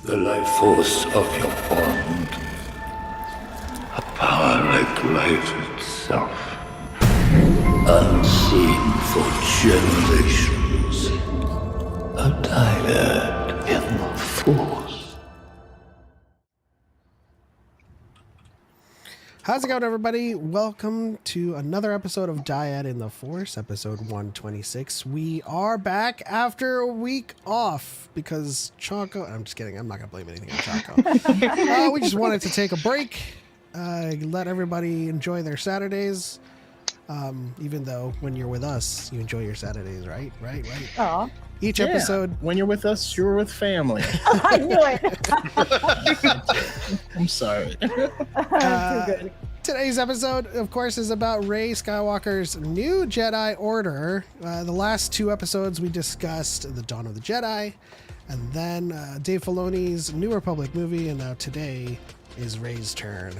The life force of your bond, a power like life itself, unseen for generations, a dyad in the force. How's it going, everybody? Welcome to another episode of Dyad in the Force, episode 126. We are back after a week off because Choco... I'm just kidding. I'm not going to blame anything on Choco. We just wanted to take a break, let everybody enjoy their Saturdays, even though when you're with us, you enjoy your Saturdays, right? Right. Aw. Each episode... When you're with us, you're with family. I knew it. I'm sorry. Too good. Today's episode, of course, is about Rey Skywalker's new Jedi Order. The last two episodes, we discussed The Dawn of the Jedi, and then Dave Filoni's New Republic movie, and now today is Rey's turn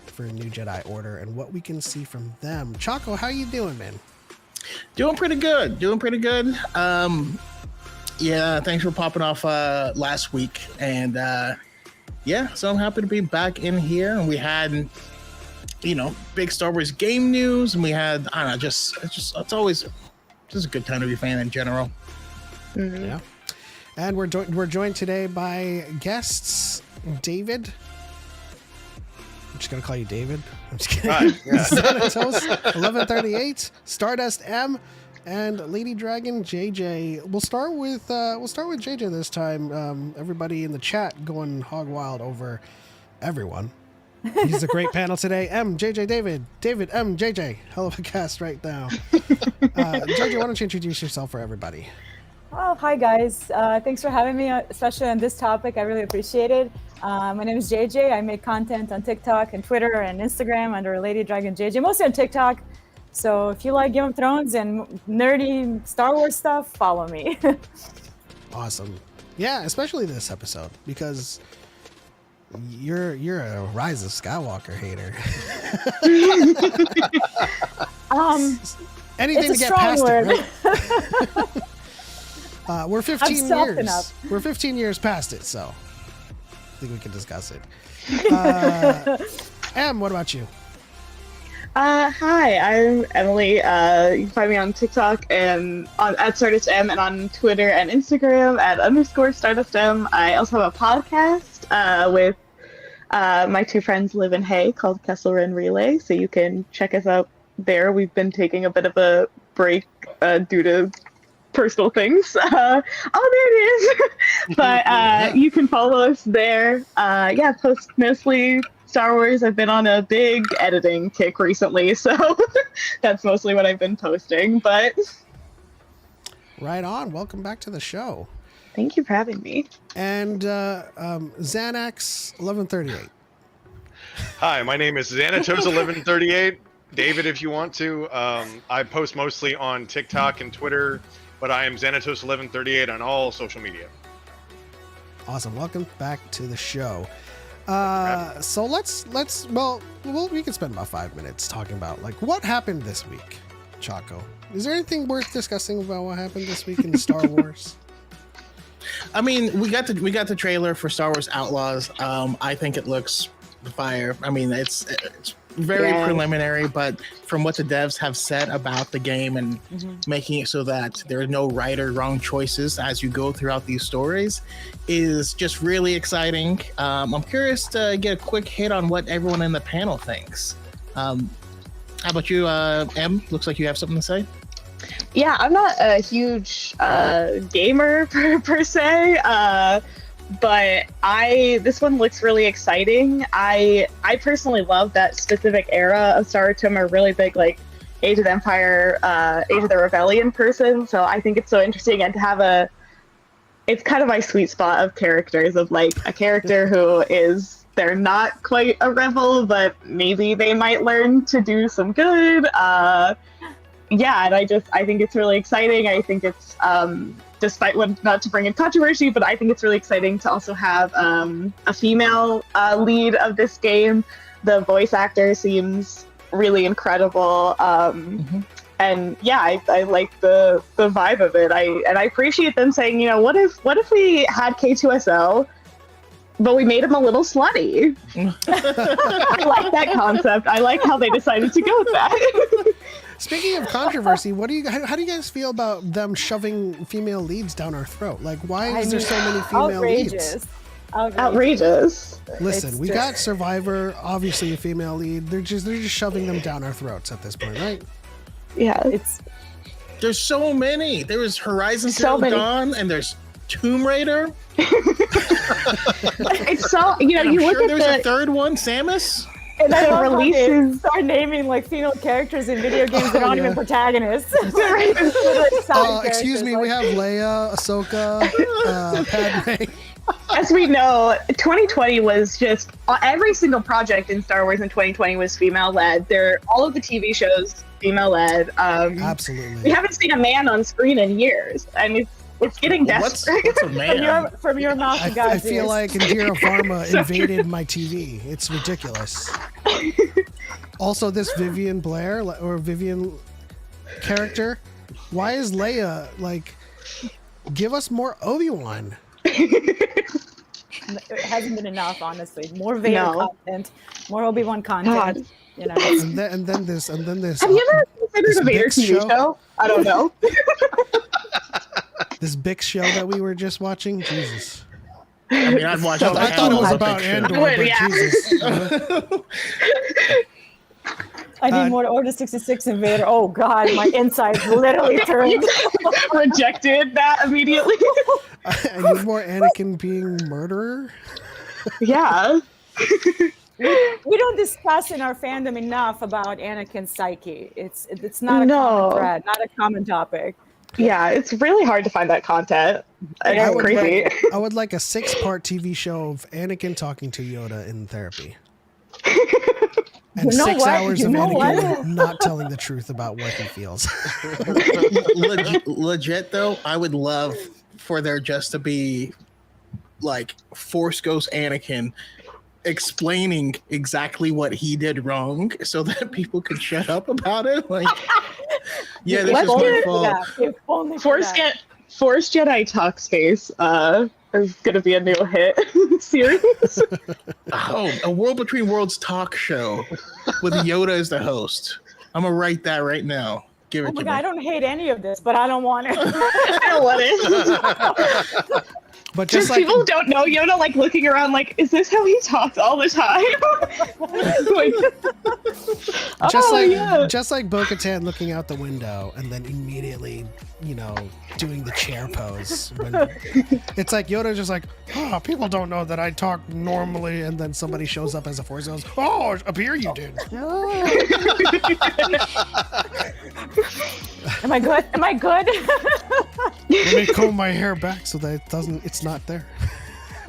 for New Jedi Order and what we can see from them. Choco, how you doing, man? Doing pretty good. Yeah, thanks for popping off last week. And so I'm happy to be back in here. And we had, big Star Wars game news. And we had, I don't know, it's always just a good time to be a fan in general. Mm-hmm. Yeah. And we're joined today by guests, David. I'm just going to call you David. I'm just kidding. Xanatos, 1138, Stardust M, and Lady Dragon JJ. We'll start with JJ this time. Everybody in the chat going hog wild over everyone. He's a great panel today. M, JJ, David, M, JJ. Hell of a cast right now. JJ, why don't you introduce yourself for everybody? Oh, hi guys. Thanks for having me, especially on this topic. I really appreciate it. My name is JJ. I make content on TikTok and Twitter and Instagram under Lady Dragon JJ, mostly on TikTok. So if you like Game of Thrones and nerdy Star Wars stuff, follow me. Awesome. Yeah, especially this episode because you're a Rise of Skywalker hater. Anything it's to a get past strong word. it, right? We're 15 soft years. enough. We're 15 years past it, so I think we can discuss it. Em, what about you? Hi, I'm Emily. You can find me on TikTok and at StardustM and on Twitter and Instagram at _StardustM. I also have a podcast with my two friends Liv and Hay called Kessel Run Relay, so you can check us out there. We've been taking a bit of a break due to personal things. Oh, there it is. But you can follow us there. Yeah, post mostly Star Wars. I've been on a big editing kick recently, so that's mostly what I've been posting. But Right on. Welcome back to the show. thank you for having me. And Xanax 1138. Hi, my name is Xanatos1138. David, if you want to. I post mostly on TikTok and Twitter, but I am Xanatos1138 on all social media. Awesome. Welcome back to the show. So we can spend about 5 minutes talking about like what happened this week, Choco. Is there anything worth discussing about what happened this week in Star Wars? I mean, we got the trailer for Star Wars Outlaws. I think it looks fire. I mean, it's very preliminary, but from what the devs have said about the game and making it so that there are no right or wrong choices as you go throughout these stories is just really exciting. I'm curious to get a quick hit on what everyone in the panel thinks. How about you, Em? Looks like you have something to say. Yeah, I'm not a huge gamer per se, but this one looks really exciting. I personally love that specific era of Star Wars. I'm a really big like Age of the Empire, Age of the Rebellion person, so I think it's so interesting, and to have it's kind of my sweet spot of characters, of like a character who they're not quite a rebel, but maybe they might learn to do some good. Yeah, and I think it's really exciting. I think it's, despite not to bring in controversy, but I think it's really exciting to also have a female lead of this game. The voice actor seems really incredible. And yeah, I like the vibe of it. I appreciate them saying, you know, what if we had K2SO, but we made him a little slutty? I like that concept. I like how they decided to go with that. Speaking of controversy, how do you guys feel about them shoving female leads down our throat? Like, why is there so many female leads? Outrageous. Listen, we got Survivor, obviously a female lead. They're just shoving them down our throats at this point, right? Yeah, There's so many. There was Horizon Zero Dawn, and there's Tomb Raider. It's so, you know, And you I'm look sure at there's the a third one, Samus. And I love releases- how they start naming like female characters in video games that aren't even protagonists. Excuse me, we have Leia, Ahsoka, Padme. As we know, 2020 was just every single project in Star Wars in 2020 was female led. All of the TV shows female led. Absolutely. We haven't seen a man on screen in years, and it's getting desperate. What's a man? From your mouth to God's I feel ears. like Indira Varma invaded my TV. It's ridiculous. Also, this Vivian Blair or Vivian character, why is Leia like? Give us more Obi-Wan. It hasn't been enough, honestly. More Vader content, more Obi-Wan content. God. You know, And then this. Have you ever considered a Vader Bix TV show? I don't know. This Bix show that we were just watching. Jesus. I mean, I'd watch. I thought it was all about the Andor, Would, but yeah. Jesus. I need more Order 66 and Vader. Oh God, my insides literally turned. Rejected that immediately. I need more Anakin being murderer. Yeah. We don't discuss in our fandom enough about Anakin's psyche. It's not a No. common thread, not a common topic. Yeah, it's really hard to find that content. It's crazy. I would like a 6-part TV show of Anakin talking to Yoda in therapy. And You know 6 what? hours You of know Anakin what? not telling the truth about what he feels. legit though, I would love for there just to be like Force Ghost Anakin explaining exactly what he did wrong so that people can shut up about it. Like, yeah, this is my fault. If only for that. Force Jedi Talk Space is going to be a new hit series. Oh, a World Between Worlds talk show with Yoda as the host. I'm gonna write that right now. Give it Oh my to God, me. I don't hate any of this, but I don't want it. I don't want it. But Just just like people don't know Yoda, like looking around like, is this how he talks all the time? Like, Just like Bo-Katan looking out the window and then immediately, doing the chair pose. When it's like Yoda just like, oh, people don't know that I talk normally, and then somebody shows up as a Force ghost. Oh, up here you did. Am I good? Am I good? Let me comb my hair back so that it's not there.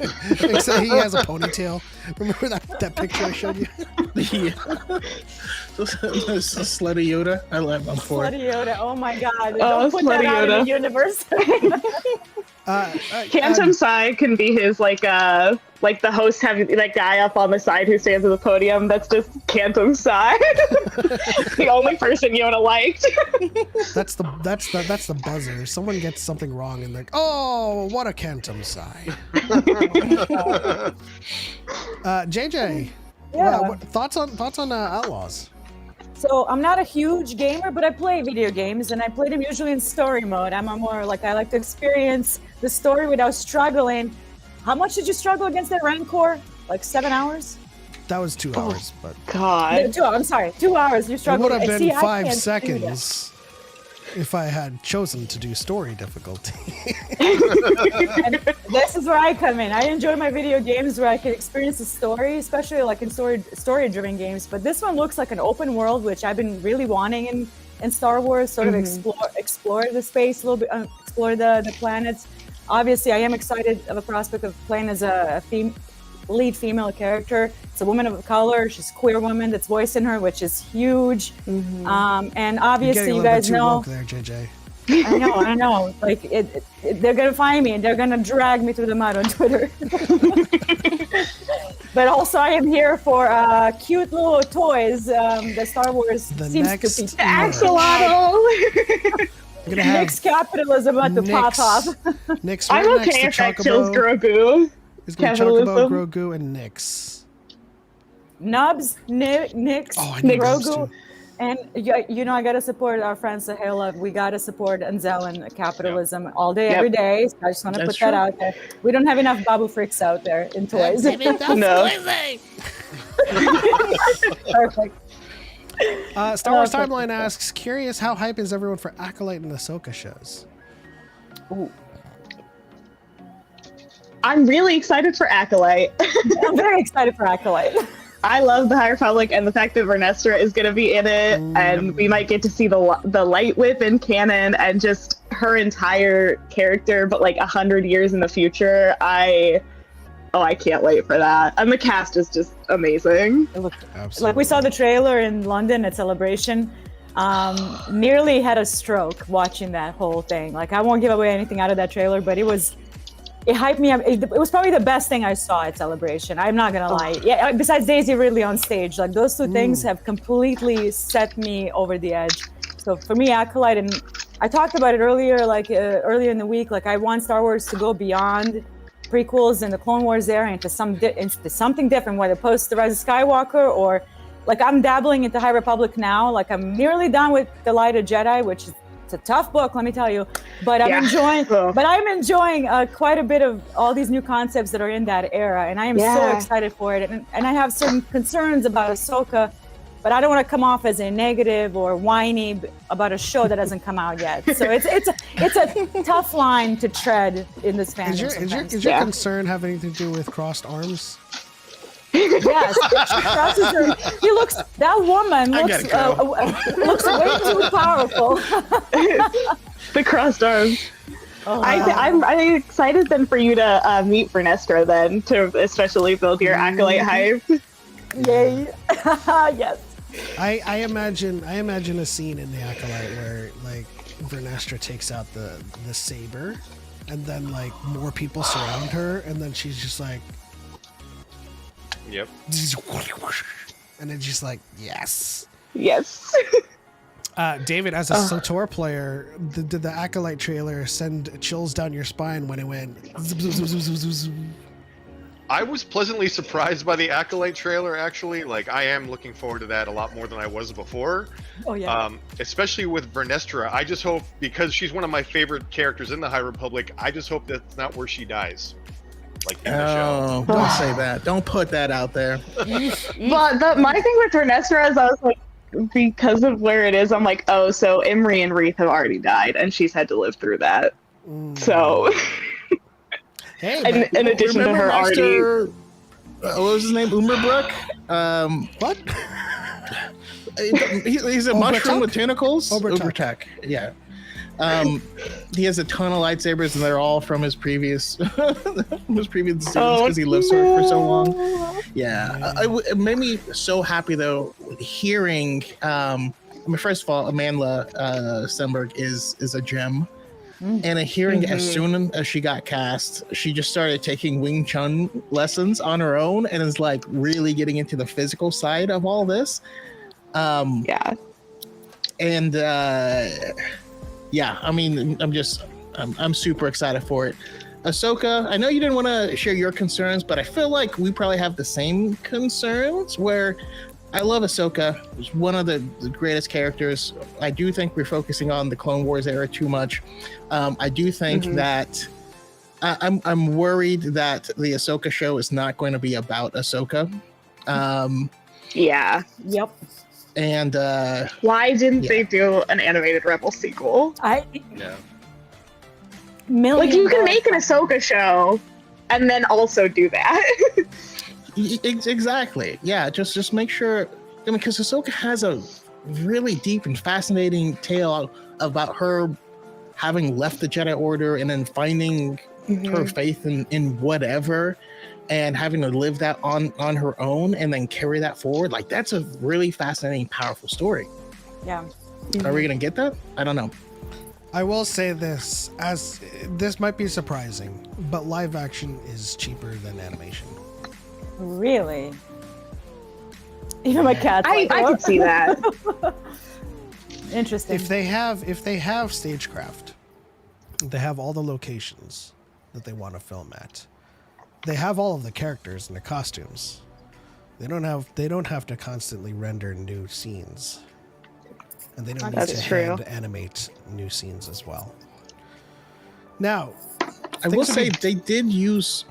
Except he has a ponytail. Remember that picture I showed you? Yeah. Slutty Yoda. I'm for it. Slutty Yoda. Oh my God. Oh, Don't put that Slutty out Yoda. in the universe. Phantom Psy can be his like the host having that guy up on the side who stands at the podium. That's just Phantom Psy. The only person Yoda liked. That's the buzzer. Someone gets something wrong and they're like, oh, what a Cantum Psy. JJ, Yeah. thoughts on Outlaws? So I'm not a huge gamer, but I play video games, and I play them usually in story mode. I like to experience the story without struggling. How much did you struggle against that Rancor? Like 7 hours? That was 2 hours, but God. I'm sorry, 2 hours. You it struggled. would have been See, I 5 can't do that. seconds if I had chosen to do story difficulty. And this is where I come in. I enjoy my video games where I can experience the story, especially like in story-driven games. But this one looks like an open world, which I've been really wanting in Star Wars. Sort of explore the space a little bit, explore the planets. Obviously, I am excited of a prospect of playing as a lead female character. It's a woman of color. She's a queer woman that's voicing her, which is huge. And obviously, you guys know. There, JJ. I know. Like they're gonna find me and they're gonna drag me through the mud on Twitter. But also, I am here for cute little toys. The Star Wars seems to be Axolotl. Nick's capitalism about to pop off. Nick's I'm right okay next if to that Chocobo. kills Grogu. It's gonna be Chocobo, Capitalism. Grogu, and Nyx. Nubs, Nick's, Oh, I need those Grogu. too. And I gotta support our friend Sahela. We gotta support Anzel and capitalism all day, every day. So I just want to put that out there. We don't have enough Babu freaks out there in toys. No. Perfect. Star Wars Timeline asks, curious how hype is everyone for Acolyte and Ahsoka shows? Ooh. I'm really excited for Acolyte. I'm very excited for Acolyte. I love the High Republic and the fact that Vernestra is going to be in it, and we might get to see the light whip in canon and just her entire character, but like 100 years in the future. I can't wait for that. And the cast is just amazing. Like we saw the trailer in London at Celebration. Nearly had a stroke watching that whole thing. Like I won't give away anything out of that trailer, but it hyped me up. It was probably the best thing I saw at Celebration. I'm not gonna lie. Yeah, besides Daisy Ridley on stage, like those two things have completely set me over the edge. So for me, Acolyte, and I talked about it earlier, earlier in the week. Like I want Star Wars to go beyond prequels and the Clone Wars era into something different, whether post the Rise of Skywalker or like I'm dabbling into High Republic now. Like I'm nearly done with The Light of Jedi, which is it's a tough book, let me tell you. But I'm enjoying quite a bit of all these new concepts that are in that era, and I am so excited for it. And I have certain concerns about Ahsoka, but I don't want to come off as a negative or whiny about a show that hasn't come out yet. So it's a tough line to tread in this fandom. Is your concern have anything to do with crossed arms? Yes, that woman looks way too powerful. The crossed arms. I'm excited then for you to meet Vernestra then, to especially build your Acolyte hype. Yay! Yes. I imagine a scene in the Acolyte where like Vernestra takes out the saber, and then like more people surround her, and then she's just like. Yep. And it's just like, yes. Yes. David, as a SOTOR player, did the Acolyte trailer send chills down your spine when it went? Zip, zip, zip, zip, zip, zip? I was pleasantly surprised by the Acolyte trailer, actually. Like, I am looking forward to that a lot more than I was before. Oh, yeah. Especially with Vernestra. I just hope, because she's one of my favorite characters in the High Republic, I just hope that's not where she dies. like in the show. Don't say that. Don't put that out there. But my thing with Vernestra is I was like, because of where it is, I'm like, oh, so Imri and Wreath have already died, and she's had to live through that. So, Hey, in addition to her already. What was his name? Umberbrook? what? He's a mushroom Obertuck? with tentacles. Obertuck. Obertuck, yeah. He has a ton of lightsabers, and they're all from his previous decisions because he lives for so long. Yeah, it made me so happy though hearing. First of all, Amandla Stenberg is a gem. And hearing as soon as she got cast, she just started taking Wing Chun lessons on her own and is like really getting into the physical side of all this. Yeah. And yeah, I mean, I'm super excited for it. Ahsoka, I know you didn't want to share your concerns, but I feel like we probably have the same concerns where I love Ahsoka. She's one of the greatest characters. I do think we're focusing on the Clone Wars era too much. I do think that I'm worried that the Ahsoka show is not going to be about Ahsoka. Yeah. Yep. And Why didn't they do an animated Rebel sequel? I Yeah. million. Like, you can dollar make an Ahsoka show and then also do that. exactly, yeah. Just make sure. I mean, because Ahsoka has a really deep and fascinating tale about her having left the Jedi Order and then finding her faith in whatever, and having to live that on her own and then carry that forward. Like, that's a really fascinating, powerful story. Yeah. Are we gonna get that? I don't know. I will say this, as this might be surprising, but live action is cheaper than animation. Really? Even my cat's I like, could "What?" see that. Interesting. If they have stagecraft, they have all the locations that they want to film at. They have all of the characters and the costumes. They don't have to constantly render new scenes. And they don't need That's to true. hand animate new scenes as well. Now, I will say they did use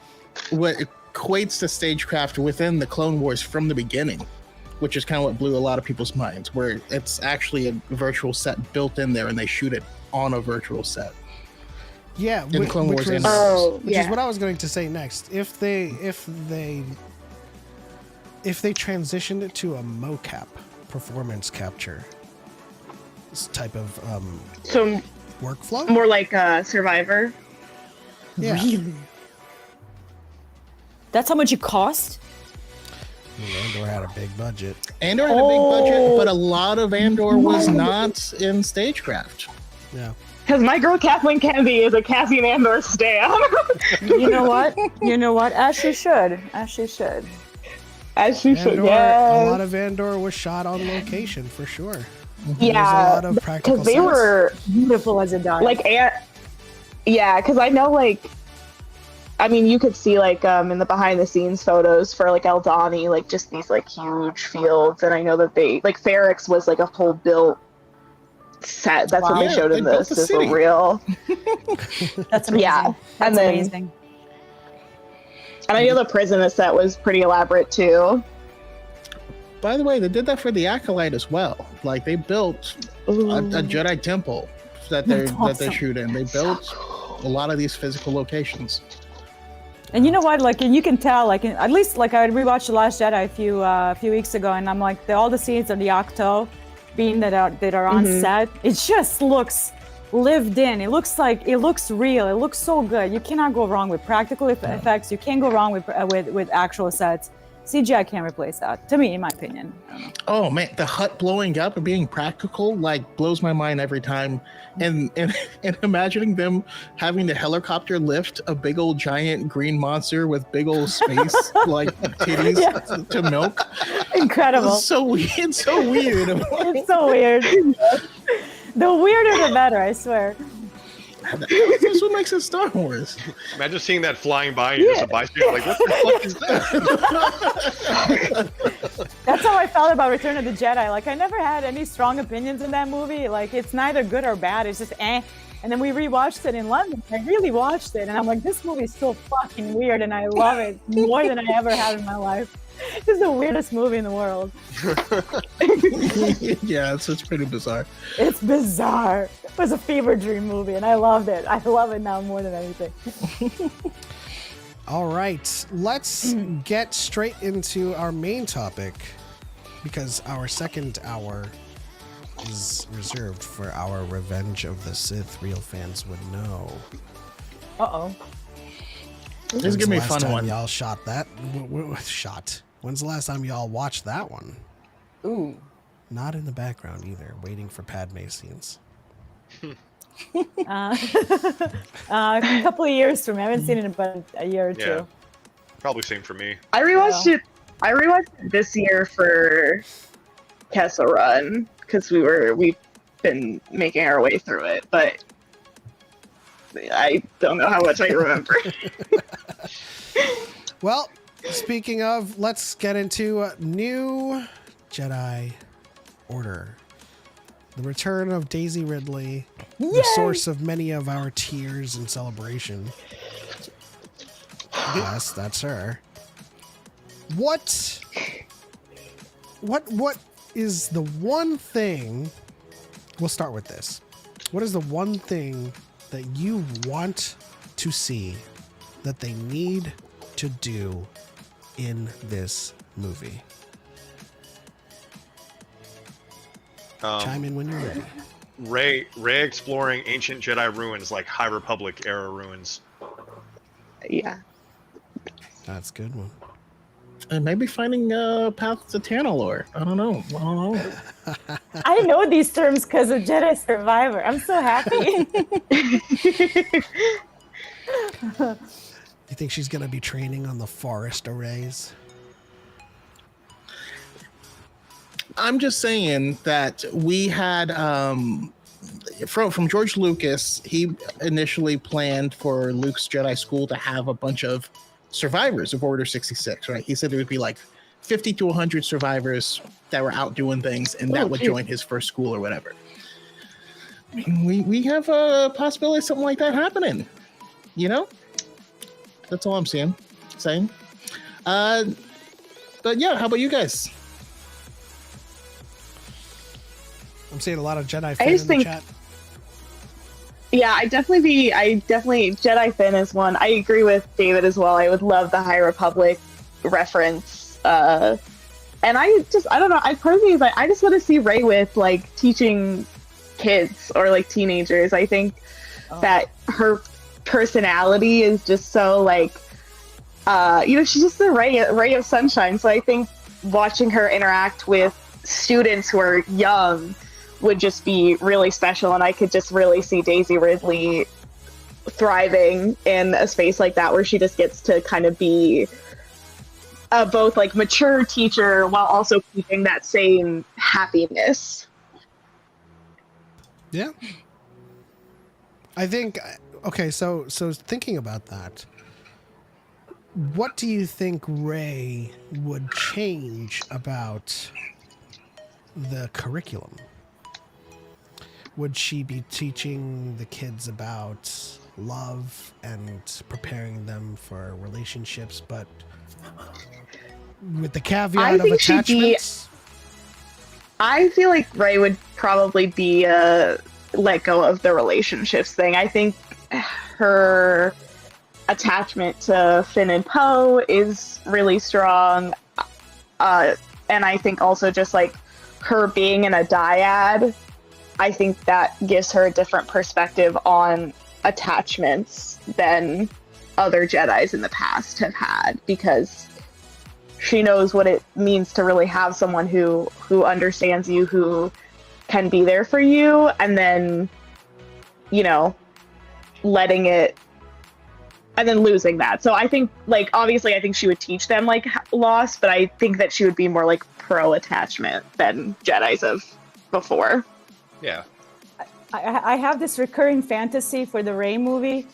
what equates to stagecraft within the Clone Wars from the beginning, which is kind of what blew a lot of people's minds, where it's actually a virtual set built in there and they shoot it on a virtual set. yeah, In Clone Wars which and- is what I was going to say next. If they transitioned it to a mocap performance capture type of So workflow, more like Survivor. yeah, That's how much it cost? Andor had a big budget. Andor had a big budget, but a lot of Andor was not in stagecraft. Yeah, Because my girl Kathleen Kennedy is a Cassian Andor stan. You know what? You know what? As she should. As she should. As she should. Andor, Yeah. a lot of Andor was shot on location for sure. Yeah. There's a lot of practical Because they sets. were Beautiful as a dog. like, yeah, because I know, like, I mean, you could see, like, in the behind the scenes photos for, like, Eldani, like, just these, like, huge fields. And I know that they, like, Ferrix was, like, a whole built set. That's what Wow. they showed in They built this, the is city. a real. That's amazing. Yeah. That's And then- amazing. And I know the prison set was pretty elaborate, too. By the way, they did that for the Acolyte as well. Like, they built a Jedi temple that That's they awesome. shoot in. They built a lot of these physical locations. And you know what? Like, and you can tell, like, at least, like, I rewatched The Last Jedi a few weeks ago, and I'm like, all the scenes of the Octo being that are on set, it just looks lived in. It looks real. It looks so good. You cannot go wrong with practical effects. You can't go wrong with actual sets. CGI can't replace that, to me, in my opinion. I don't know. Oh man, the hut blowing up and being practical like blows my mind every time. And imagining them having the helicopter lift a big old giant green monster with big old space like titties to milk. Incredible. It's so weird. It's so weird. It's so weird. The weirder the better, I swear. That's what makes it Star Wars. Imagine seeing that flying by and just a bystander like, what the fuck is that? That's how I felt about Return of the Jedi. Like, I never had any strong opinions in that movie. Like, it's neither good or bad. It's just And then we rewatched it in London. I really watched it, and I'm like, this movie is so fucking weird, and I love it more than I ever have in my life. This is the weirdest movie in the world. Yeah, it's pretty bizarre. It's bizarre. It was a fever dream movie, and I loved it. I love it now more than anything. All right, let's get straight into our main topic, because our second hour is reserved for our Revenge of the Sith. Real fans would know. Uh-oh. This is gonna be a fun one. Y'all shot that? When's the last time y'all watched that one? Ooh. Not in the background either, waiting for Padme scenes. A couple of years for me. I haven't seen it in about a year or two. Yeah. Probably same for me. I rewatched it. I rewatched it this year for Kessel Run because we've been making our way through it, but I don't know how much I remember. Well, speaking of, let's get into New Jedi Order. The return of Daisy Ridley, the source of many of our tears and celebration. Yes, that's her. What is the one thing? We'll start with this. What is the one thing that you want to see that they need to do in this movie? Chime in when you're ready. Rey exploring ancient Jedi ruins like High Republic era ruins. Yeah. That's a good one. And maybe finding a path to Tanalor. I don't know. I know these terms because of Jedi Survivor. I'm so happy. You think she's going to be training on the forest arrays? I'm just saying that we had from George Lucas, he initially planned for Luke's Jedi School to have a bunch of survivors of Order 66, right? He said there would be like 50 to 100 survivors that were out doing things, and that would join his first school or whatever. I mean, we have a possibility of something like that happening, you know? That's all I'm saying. But yeah, how about you guys? I'm seeing a lot of Jedi fans in the chat. Yeah, I definitely Jedi Finn is one. I agree with David as well. I would love the High Republic reference. And I don't know. I personally, I just want to see Rey with like teaching kids or like teenagers. I think that her personality is just so like, she's just a ray of sunshine. So I think watching her interact with students who are young would just be really special, and I could just really see Daisy Ridley thriving in a space like that where she just gets to kind of be a both like mature teacher while also keeping that same happiness. Yeah. I think, okay, so thinking about that, what do you think Rey would change about the curriculum? Would she be teaching the kids about love and preparing them for relationships, but with the caveat of attachments? I feel like Rey would probably be let go of the relationships thing. I think her attachment to Finn and Poe is really strong. And I think also just like her being in a dyad, I think that gives her a different perspective on attachments than other Jedis in the past have had, because she knows what it means to really have someone who understands you, who can be there for you, and then, letting it, and then losing that. So I think, like, obviously I think she would teach them, like, loss, but I think that she would be more, like, pro-attachment than Jedis of before. Yeah. I have this recurring fantasy for the Rey movie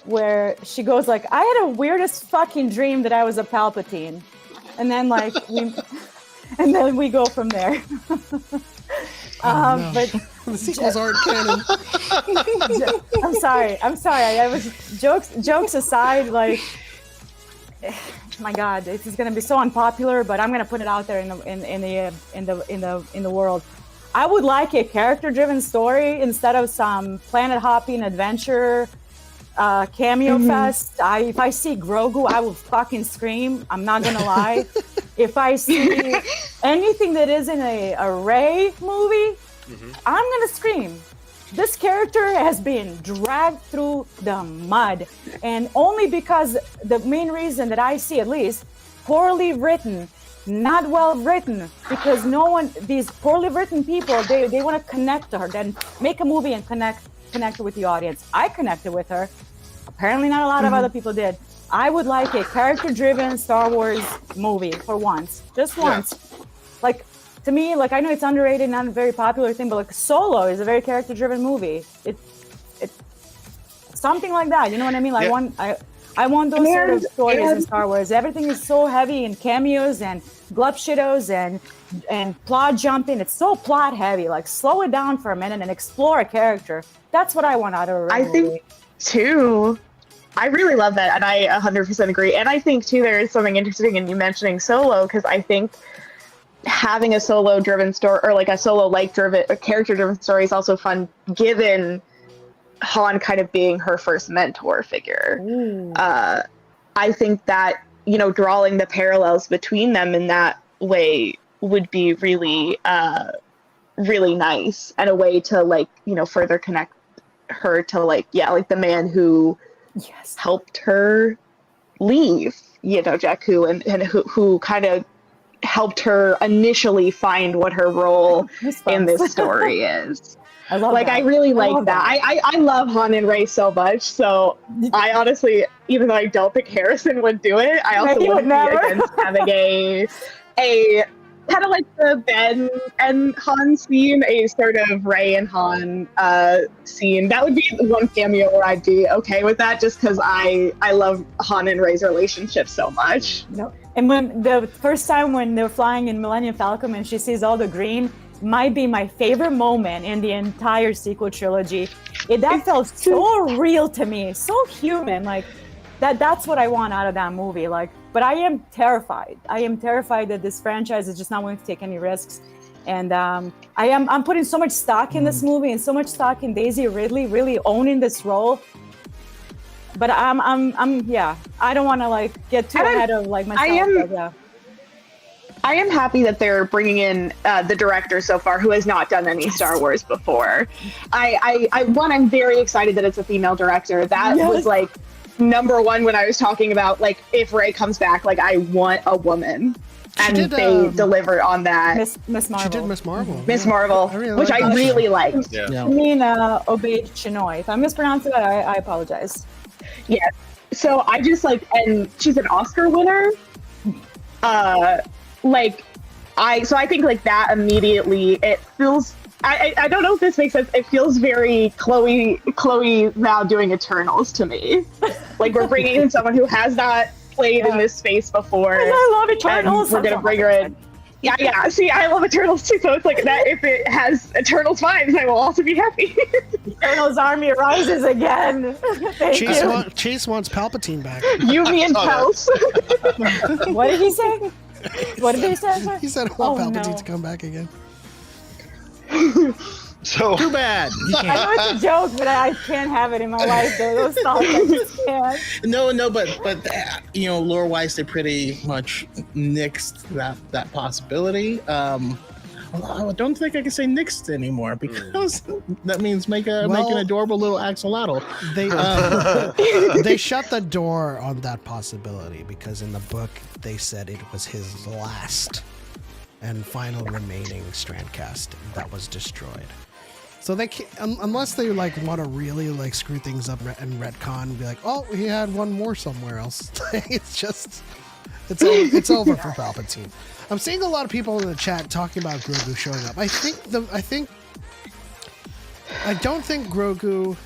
where she goes like, I had a weirdest fucking dream that I was a Palpatine. And then like we go from there. No. But The sequels aren't canon. I'm sorry. I was jokes aside. Like, my God, this is gonna be so unpopular, but I'm gonna put it out there in the world. I would like a character-driven story instead of some planet-hopping adventure cameo fest. If I see Grogu, I will fucking scream. I'm not gonna lie. If I see anything that isn't a Rey movie, I'm gonna scream. This character has been dragged through the mud, and only because the main reason that I see, at least, poorly written, not well written, because no one, these poorly written people, they want to connect to her, then make a movie and connect with the audience. I connected with her. Apparently not a lot of other people did. I would like a character-driven Star Wars movie for once, just once. Like, to me, like, I know it's underrated, not a very popular thing, but like Solo is a very character-driven movie. It's something like that. You know what I mean? Like, I want those sort of stories in Star Wars. Everything is so heavy in cameos and glupshidos and plot jumping. It's so plot heavy. Like, slow it down for a minute and explore a character. That's what I want out of a movie. think too. I really love that, and I 100% agree. And I think too, there is something interesting in you mentioning Solo, because I think having a Solo-driven story, or like a character-driven story, is also fun, given Han kind of being her first mentor figure. I think that, you know, drawing the parallels between them in that way would be really, really nice, and a way to, like, you know, further connect her to, like, like the man who helped her leave, you know, Jakku, and who kind of helped her initially find what her role in this story is. I love like that. I really like that. I love Han and Rey so much, so I honestly, even though I don't think Harrison would do it, I also wouldn't be against having a kind of like the Ben and Han scene, a sort of Rey and Han scene. That would be the one cameo where I'd be okay with that, just because I love Han and Rey's relationship so much. And when the first time when they're flying in Millennium Falcon and she sees all the green, might be my favorite moment in the entire sequel trilogy. That felt so real to me, so human. Like that's what I want out of that movie. Like, but I am terrified. I am terrified that this franchise is just not willing to take any risks. And I'm putting so much stock in this movie and so much stock in Daisy Ridley really owning this role. But I don't want to like get too ahead of like myself. I am happy that they're bringing in the director so far, who has not done any Star Wars before. I'm very excited that it's a female director. That was like number one when I was talking about like if Rey comes back, like I want a woman. And they delivered on that. Miss Marvel. She did Miss Marvel. Miss Marvel, which I really liked. I mean, Obey Chinoy. If I mispronounce it, I apologize. Yeah. So I just like, and she's an Oscar winner. I think like that immediately, it feels, I don't know if this makes sense. It feels very Chloe now doing Eternals to me. Like we're bringing in someone who has not played in this space before. And I love Eternals. We're going to bring her in. Yeah. See, I love Eternals too. So it's like that. If it has Eternals vibes, I will also be happy. Eternals army rises again. Chase wants Palpatine back. You, me, and Pels. What did he say? What did he say? He said, I want Palpatine to come back again. So Too bad. I know it's a joke, but I can't have it in my life. Those thoughts, I just can't. No, but you know, lore wise, they pretty much nixed that possibility. I don't think I can say nixed anymore because that means make an adorable little axolotl. They shut the door on that possibility because in the book they said it was his last and final remaining Strandcast that was destroyed. So they can't, unless they like want to really like screw things up and retcon and be like, oh, he had one more somewhere else. It's over for Palpatine. I'm seeing a lot of people in the chat talking about Grogu showing up. I don't think Grogu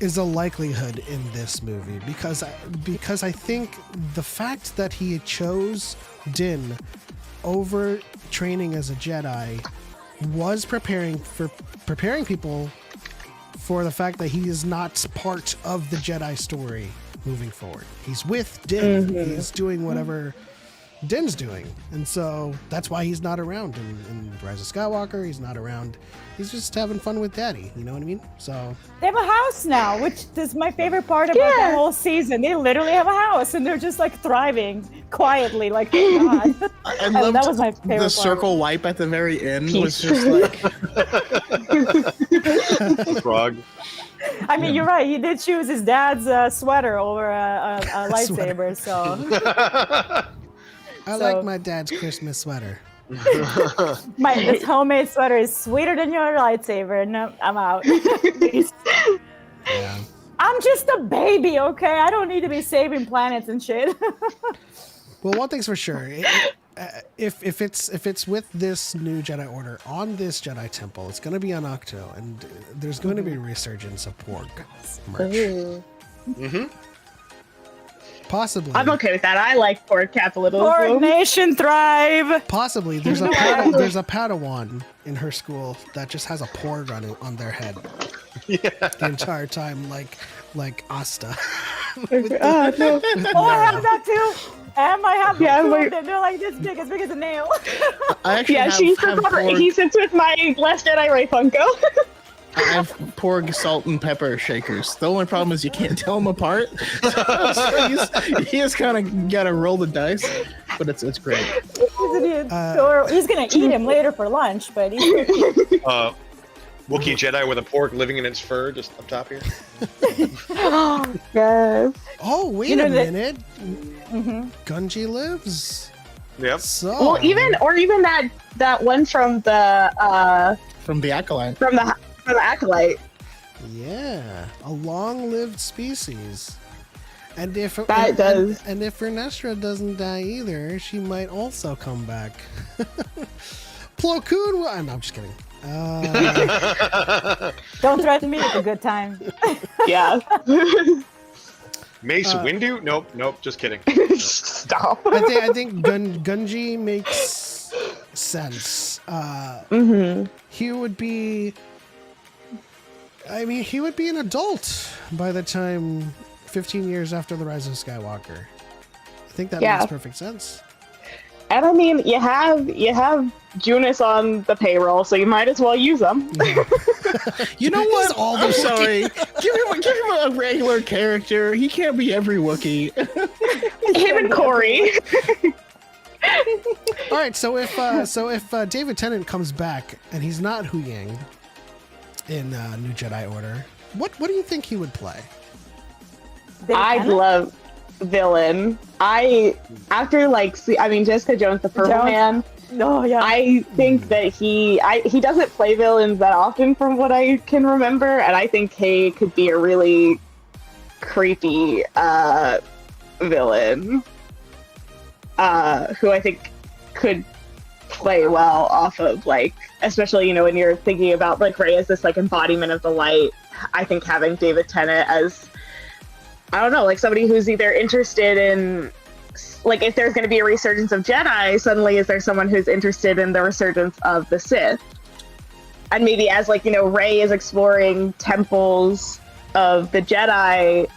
is a likelihood in this movie because I think the fact that he chose Din over training as a Jedi was preparing people for the fact that he is not part of the Jedi story moving forward. He's with Din. He's doing whatever Din's doing, and so that's why he's not around in Rise of Skywalker. He's not around. He's just having fun with Daddy. You know what I mean? So They have a house now, which is my favorite part about the whole season. They literally have a house, and they're just like thriving quietly. Like, oh God. I loved that was my favorite the part. circle wipe at the very end was just like Frog. I mean, you're right. He did choose his dad's sweater over a lightsaber. So I like my dad's Christmas sweater. this homemade sweater is sweeter than your lightsaber. No, I'm out. Yeah. I'm just a baby, okay? I don't need to be saving planets and shit. Well, one thing's for sure. If it's with this new Jedi Order on this Jedi Temple, it's going to be on Octo, and there's going to be a resurgence of Porg merch. Possibly. I'm okay with that. I like Porg capitalism. Our nation thrive. Possibly. There's a Padawan in her school that just has a Porg on their head the entire time, like Asta. Oh, no. Oh, I have that too. And I have Yeah, two. wait. They're like this big, as big as a nail. I actually Yeah, have he sits with my Last Jedi Ray Funko. I have Porg salt and pepper shakers. The only problem is you can't tell them apart. So you just kind of gotta roll the dice, but it's great. He's gonna eat him later for lunch, but he's Wookiee Jedi with a pork living in its fur just up top here. Yes. Oh, wait a minute. Gunji lives. Yep. So Well, even that one from the Acolyte. from the Acolyte. yeah, a long-lived species. And if That does. and if Ernestra doesn't die either, she might also come back. Plo Koon. No, I'm just kidding. don't threaten me with a good time. Yeah. Mace Windu? Nope, just kidding. Stop. I think Gunji makes sense. He would be. I mean, he would be an adult by the time 15 years after the Rise of Skywalker. I think that makes perfect sense. And I mean, you have Junis on the payroll, so you might as well use them. You know what? I'm sorry. Give him a regular character. He can't be every Wookiee. Him and Corey. All right, so if David Tennant comes back and he's not Hu Yang in New Jedi Order, what do you think he would play? I'd love villain. Jessica Jones, the Purple Man. Oh yeah. I think that he doesn't play villains that often from what I can remember, and I think he could be a really creepy villain who I think could play well off of, like, especially, when you're thinking about like Rey as this like embodiment of the light. I think having David Tennant as, I don't know, like somebody who's either interested in, like, if there's going to be a resurgence of Jedi, suddenly is there someone who's interested in the resurgence of the Sith? And maybe as, like, Rey is exploring temples of the Jedi,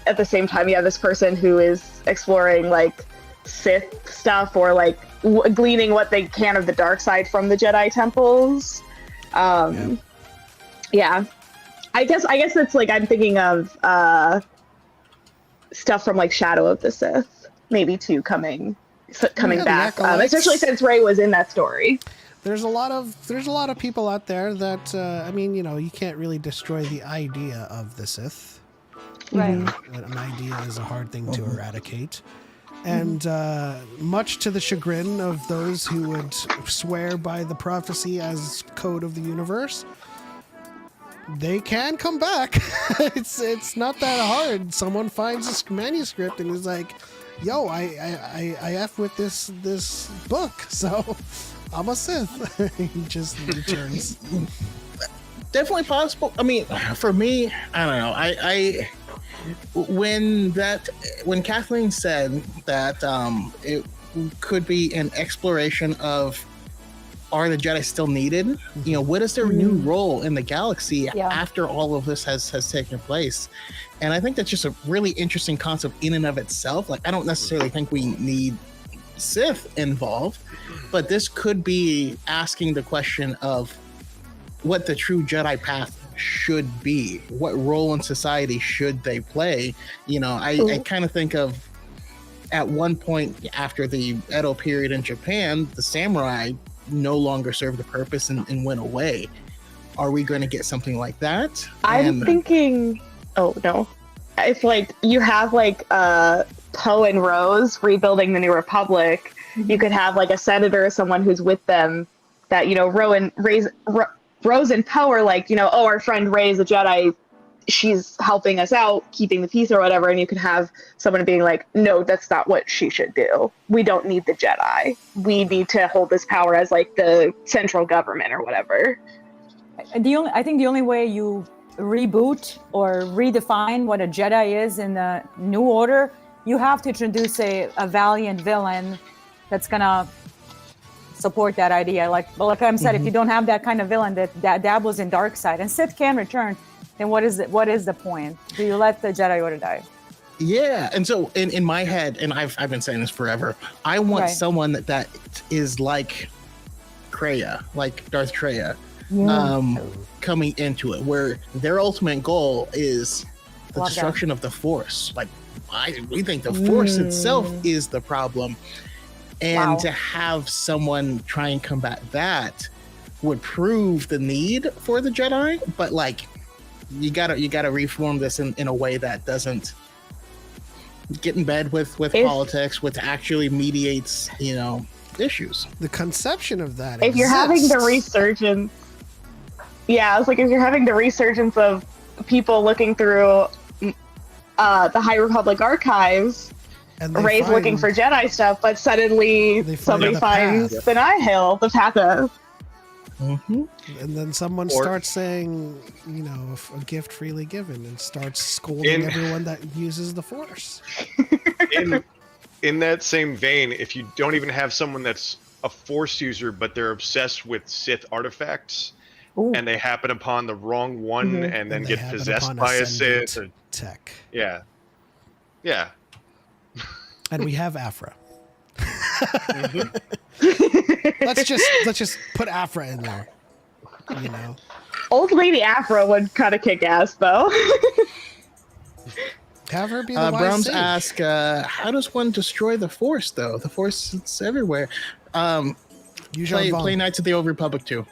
at the same time you have this person who is exploring, like, Sith stuff, or, like, gleaning what they can of the dark side from the Jedi temples. Yeah. I guess it's, like, I'm thinking of stuff from, like, Shadow of the Sith. Maybe too coming back, especially since Rey was in that story. There's a lot of people out there that you can't really destroy the idea of the Sith. Right. An idea is a hard thing to eradicate, and much to the chagrin of those who would swear by the prophecy as code of the universe, they can come back. It's not that hard. Someone finds a manuscript and is like, yo, I F with this book, so I'm a Sith. He just returns. Definitely possible. I mean, for me, I don't know. When Kathleen said that it could be an exploration of are the Jedi still needed? You know, what is their new role in the galaxy after all of this has taken place? And I think that's just a really interesting concept in and of itself. Like, I don't necessarily think we need Sith involved, but this could be asking the question of what the true Jedi path should be. What role in society should they play? You know, I kind of think of, at one point after the Edo period in Japan, the samurai no longer served the purpose and went away. Are we going to get something like that? I'm thinking, oh no, if like you have like Poe and Rose rebuilding the New Republic, you could have like a senator or someone who's with them that, you know, Rose and Poe are like, you know, oh, our friend Rey's a Jedi, she's helping us out, keeping the peace or whatever, and you could have someone being like, no, that's not what she should do. We don't need the Jedi. We need to hold this power as like the central government or whatever. I think the only way you reboot or redefine what a Jedi is in the New Order, you have to introduce a valiant villain that's gonna support that idea. Like I'm said, if you don't have that kind of villain that dabbles in dark side, and Sith can return, then what is the point? Do you let the Jedi Order die? Yeah, and so in my head, and I've been saying this forever, I want someone that is like Kreia, like Darth Treya, coming into it, where their ultimate goal is the destruction of the Force. Like, we think the Force itself is the problem, and to have someone try and combat that would prove the need for the Jedi. But like, you gotta reform this in a way that doesn't get in bed with politics, which actually mediates, you know, issues. The conception of that. If you're having the resurgence, I was like, if you're having the resurgence of people looking through the High Republic archives, and Rey's looking for Jedi stuff, but suddenly somebody finds the Nihil, the path of. And then someone starts saying, you know, a gift freely given, and starts scolding everyone that uses the Force. In that same vein, if you don't even have someone that's a Force user, but they're obsessed with Sith artifacts, and they happen upon the wrong one and then get possessed by a Sith. Tech. Yeah. And we have Afra. Let's just put Afra in there. You know, Old Lady Afra would kind of kick ass, though. Have her be the wise Brahms sage. ask, how does one destroy the Force, though? The Force is everywhere. Play Knights of the Old Republic too.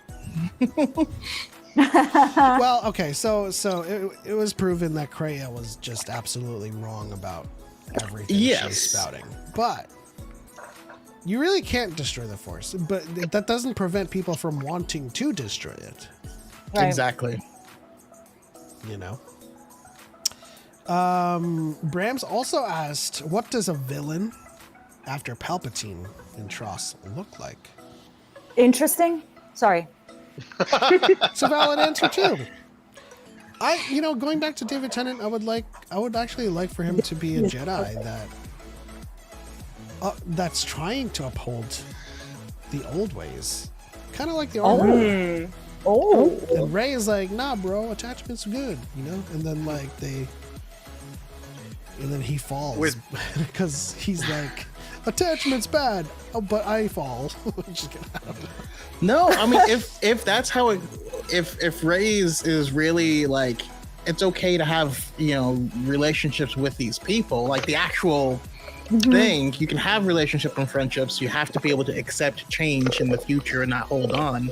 Well, okay, so it was proven that Kreia was just absolutely wrong about everything she's spouting, but you really can't destroy the Force. But that doesn't prevent people from wanting to destroy it. Right. Exactly. You know. Brams also asked, what does a villain after Palpatine in Tross look like? Interesting. Sorry. It's a valid answer too. Going back to David Tennant, I would actually like for him to be a Jedi that's trying to uphold the old ways, kind of like the old. And Rey is like, nah, bro, attachment's good, you know. And then he falls because he's like, attachment's bad, but I fall. No, I mean, if that's how it, if Rey is really like, it's okay to have, you know, relationships with these people, like the actual thing, you can have relationships and friendships. You have to be able to accept change in the future and not hold on.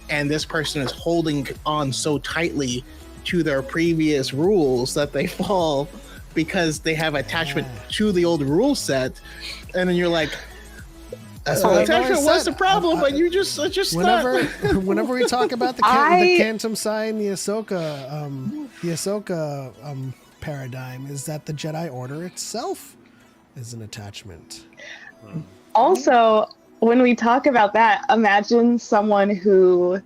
And this person is holding on so tightly to their previous rules that they fall because they have attachment to the old rule set. And then you're like, attachment was the problem, but you just whenever we talk about the Quantum Psi and the Ahsoka paradigm, is that the Jedi Order itself is an attachment. Also, when we talk about that, imagine someone who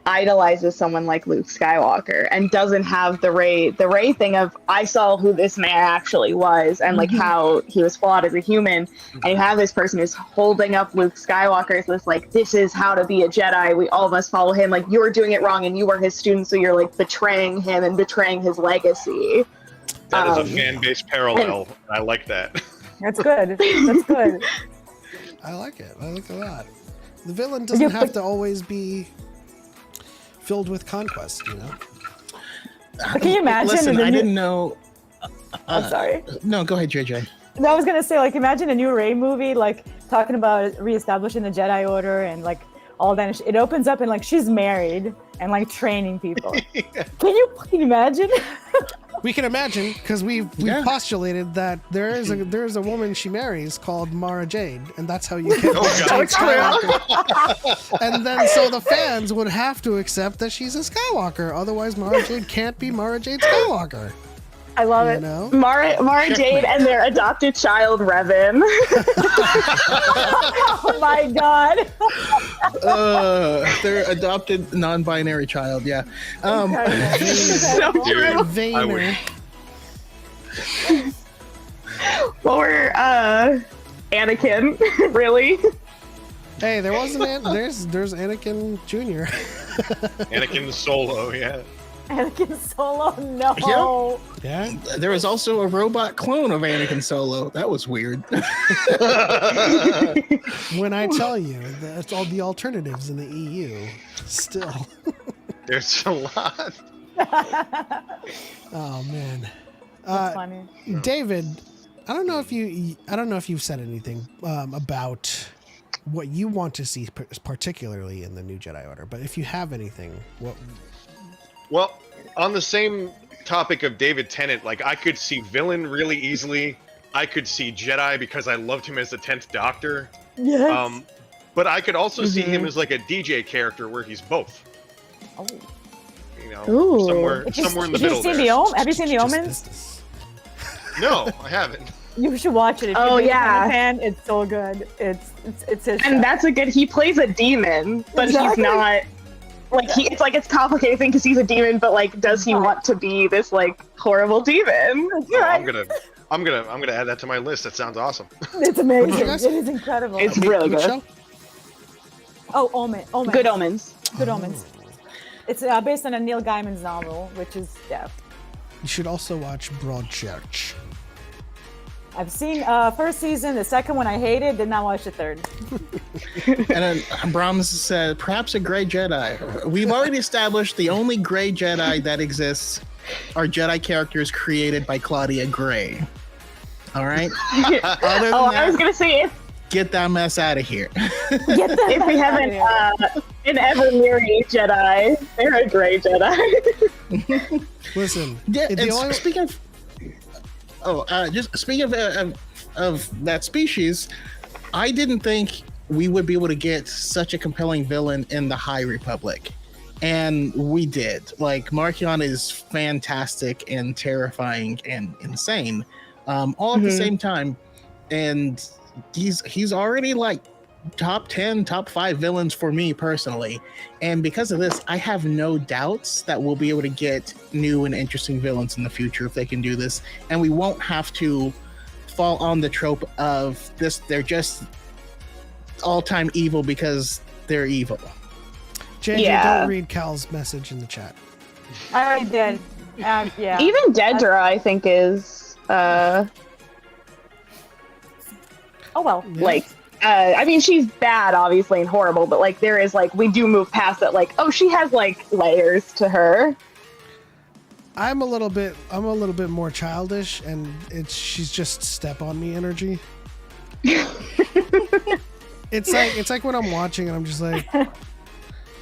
idolizes someone like Luke Skywalker and doesn't have the Rey thing of I saw who this man actually was and like how he was flawed as a human, and you have this person who's holding up Luke Skywalker as this like, this is how to be a Jedi, we all must follow him, like you're doing it wrong and you were his student, so you're like betraying him and betraying his legacy. That is a fan-based parallel. I like that. That's good. That's good. I like it. I like it a lot. The villain doesn't have to always be filled with conquest, you know? But can you imagine? Listen, I didn't know. I'm sorry. No, go ahead, JJ. No, I was gonna say, like, imagine a new Rey movie, like talking about reestablishing the Jedi Order and like all that. It opens up and like she's married and like training people. Can you fucking imagine? We can imagine because we've postulated that there is a woman she marries called Mara Jade, and that's how you get Jade Skywalker. And then so the fans would have to accept that she's a Skywalker, otherwise Mara Jade can't be Mara Jade Skywalker. I love You it. know? Mara Jade and their adopted child Revan. Oh my god. Their adopted non-binary child. Yeah. So Dude, Vader. I would. or Anakin, really? Hey, there wasn't there's Anakin Jr. Anakin Solo, yeah. Anakin Solo, no. Yeah. There was also a robot clone of Anakin Solo. That was weird. When I tell you that's all the alternatives in the EU, still. There's a lot. Oh man. That's funny. David, I don't know if you've said anything about what you want to see particularly in the new Jedi Order, but if you have anything, what? Well, on the same topic of David Tennant, like I could see villain really easily. I could see Jedi because I loved him as the 10th Doctor. Yes. But I could also see him as like a DJ character where he's both. Oh. You know, Ooh. somewhere in the middle there. Have you seen the Omens? No, I haven't. You should watch it. If Oh, you're a yeah. fan, it's so good. It's his show. And that's a good. He plays a demon, but he's Exactly. not. Like it's complicated thing because he's a demon, but like, does he want to be this like horrible demon? Oh, I'm gonna add that to my list. That sounds awesome. It's amazing. you guys- It is incredible. It's really Which good. show? Oh, Omens. Good Omens. Good Omens. It's based on a Neil Gaiman's novel, which is You should also watch Broadchurch. I've seen first season. The second one I hated. Did not watch the third. And then Brahms said, perhaps a gray Jedi. We've already established the only gray Jedi that exists are Jedi characters created by Claudia Gray. All right? Other than I was that, gonna say get that mess out of here. if we haven't an Evermiri Jedi, they're a gray Jedi. Listen, Yeah, the and only- speaking of, just speaking of that species, I didn't think we would be able to get such a compelling villain in the High Republic, and we did. Like Markion is fantastic and terrifying and insane, all at the same time, and he's already like top 10, top 5 villains for me personally. And because of this, I have no doubts that we'll be able to get new and interesting villains in the future if they can do this. And we won't have to fall on the trope of this, they're just all-time evil because they're evil. JJ, Yeah. don't read Cal's message in the chat. I already did. Yeah. Even Dedra, I think, is Oh well. like. I mean, she's bad, obviously, and horrible, but like there is like we do move past that. Like, oh, she has like layers to her. I'm a little bit more childish, and she's just step on me energy. It's like when I'm watching and I'm just like,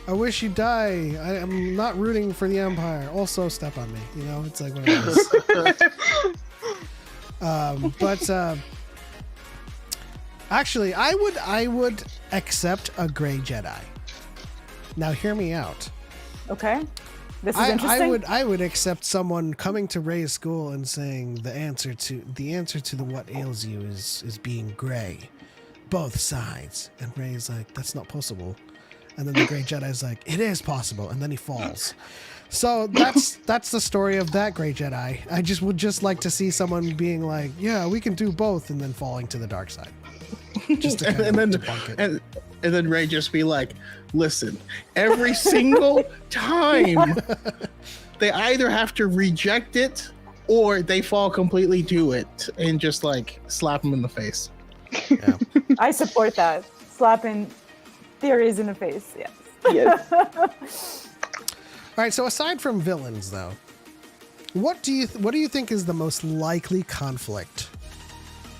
I wish you die. I'm not rooting for the Empire. Also, step on me. You know, it's like one of those. But actually, I would accept a gray Jedi. Now, hear me out. Okay. This is interesting. I would accept someone coming to Rey's school and saying the answer to the what ails you is being gray, both sides. And Rey's like, that's not possible. And then the Great Jedi's like, it is possible. And then he falls. So that's the story of that Great Jedi. I just would just like to see someone being like, yeah, we can do both, and then falling to the dark side. Just to kind of debunk it. And then Ray just be like, listen, every single time they either have to reject it or they fall completely to it, and just like slap them in the face. Yeah. I support that. Slapping theories in the face. Yes. Yes. All right. So aside from villains, though, what do you think is the most likely conflict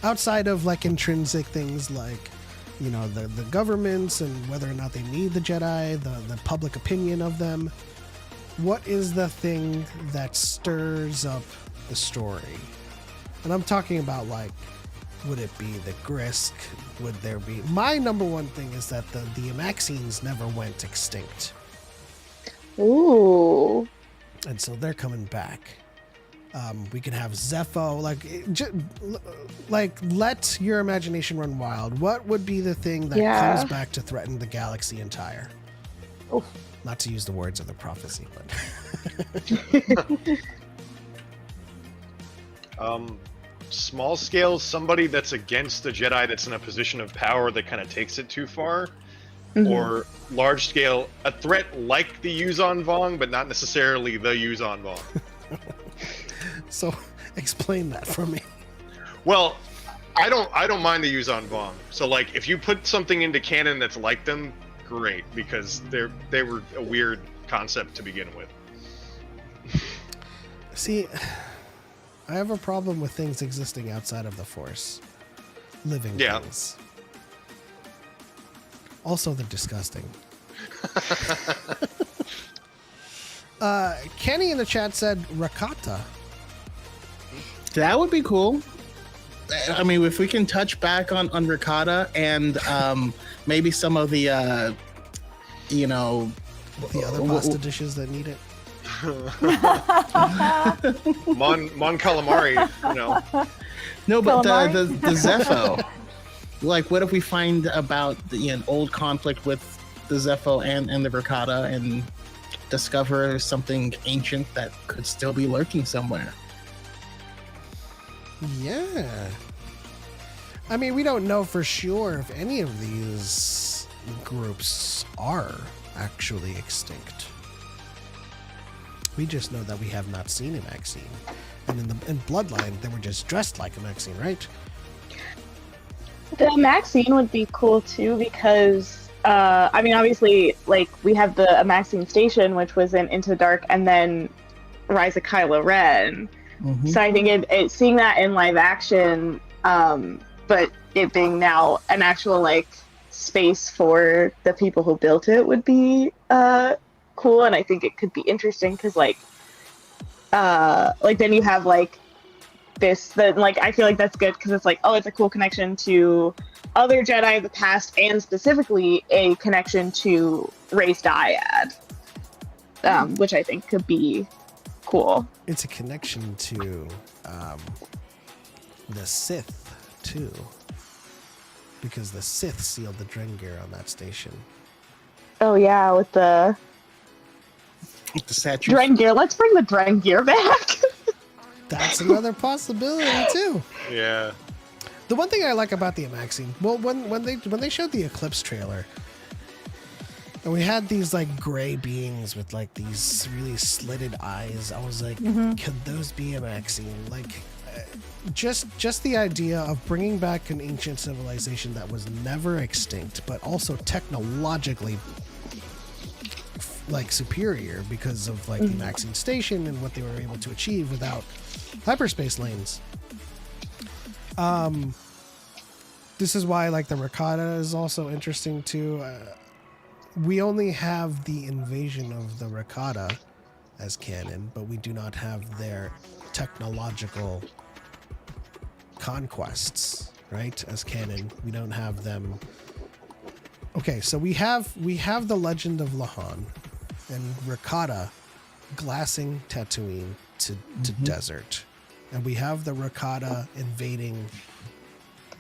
outside of like intrinsic things like, you know, the governments and whether or not they need the Jedi, the public opinion of them? What is the thing that stirs up the story? And I'm talking about, like, would it be the Grisk? Would there be... My number one thing is that the Amaxines never went extinct. Ooh. And so they're coming back. We can have Zepho, let your imagination run wild. What would be the thing that comes back to threaten the galaxy entire? Oof. Not to use the words of the prophecy, but Small scale, somebody that's against the Jedi that's in a position of power that kind of takes it too far. Or large scale, a threat like the Yuzon Vong, but not necessarily the Yuzon Vong. So explain that for me. Well, I don't mind the Yuzon Vong. So like, if you put something into canon that's like them, great, because they were a weird concept to begin with. See, I have a problem with things existing outside of the Force. Living things. Also, they're disgusting. Kenny in the chat said Rakata. That would be cool. I mean, if we can touch back on ricotta and maybe some of the, the other pasta dishes that need it. Mon calamari, you know. No, but the Zepho. Like, what if we find about an old conflict with the Zepho and the ricotta and discover something ancient that could still be lurking somewhere? Yeah. I mean, we don't know for sure if any of these groups are actually extinct. We just know that we have not seen a Maxine. And in Bloodline, they were just dressed like a Maxine, right? The Maxine would be cool too because, I mean, obviously, like, we have the Maxine Station, which was in Into the Dark, and then Rise of Kylo Ren. Mm-hmm. So I think it seeing that in live action, but it being now an actual, like, space for the people who built it would be cool, and I think it could be interesting because, like then you have, like, I feel like that's good because it's like, oh, it's a cool connection to other Jedi of the past and specifically a connection to Rey's Dyad, which I think could be cool. It's a connection to the Sith too, because the Sith sealed the Drengir on that station. Oh yeah, with the statues. Drengir. Let's bring the Drengir back. That's another possibility too. Yeah. The one thing I like about the Amaxine, well, when they showed the Eclipse trailer, and we had these, like, gray beings with, like, these really slitted eyes, I was like, could those be Amaxine? Like, just the idea of bringing back an ancient civilization that was never extinct, but also technologically, like, superior because of, like, the Amaxine Station and what they were able to achieve without hyperspace lanes. This is why, like, the ricotta is also interesting too. We only have the invasion of the ricotta as canon, but we do not have their technological conquests, right? As canon, we don't have them. Okay, so we have the legend of Lahan and ricotta glassing Tatooine to desert, and we have the ricotta invading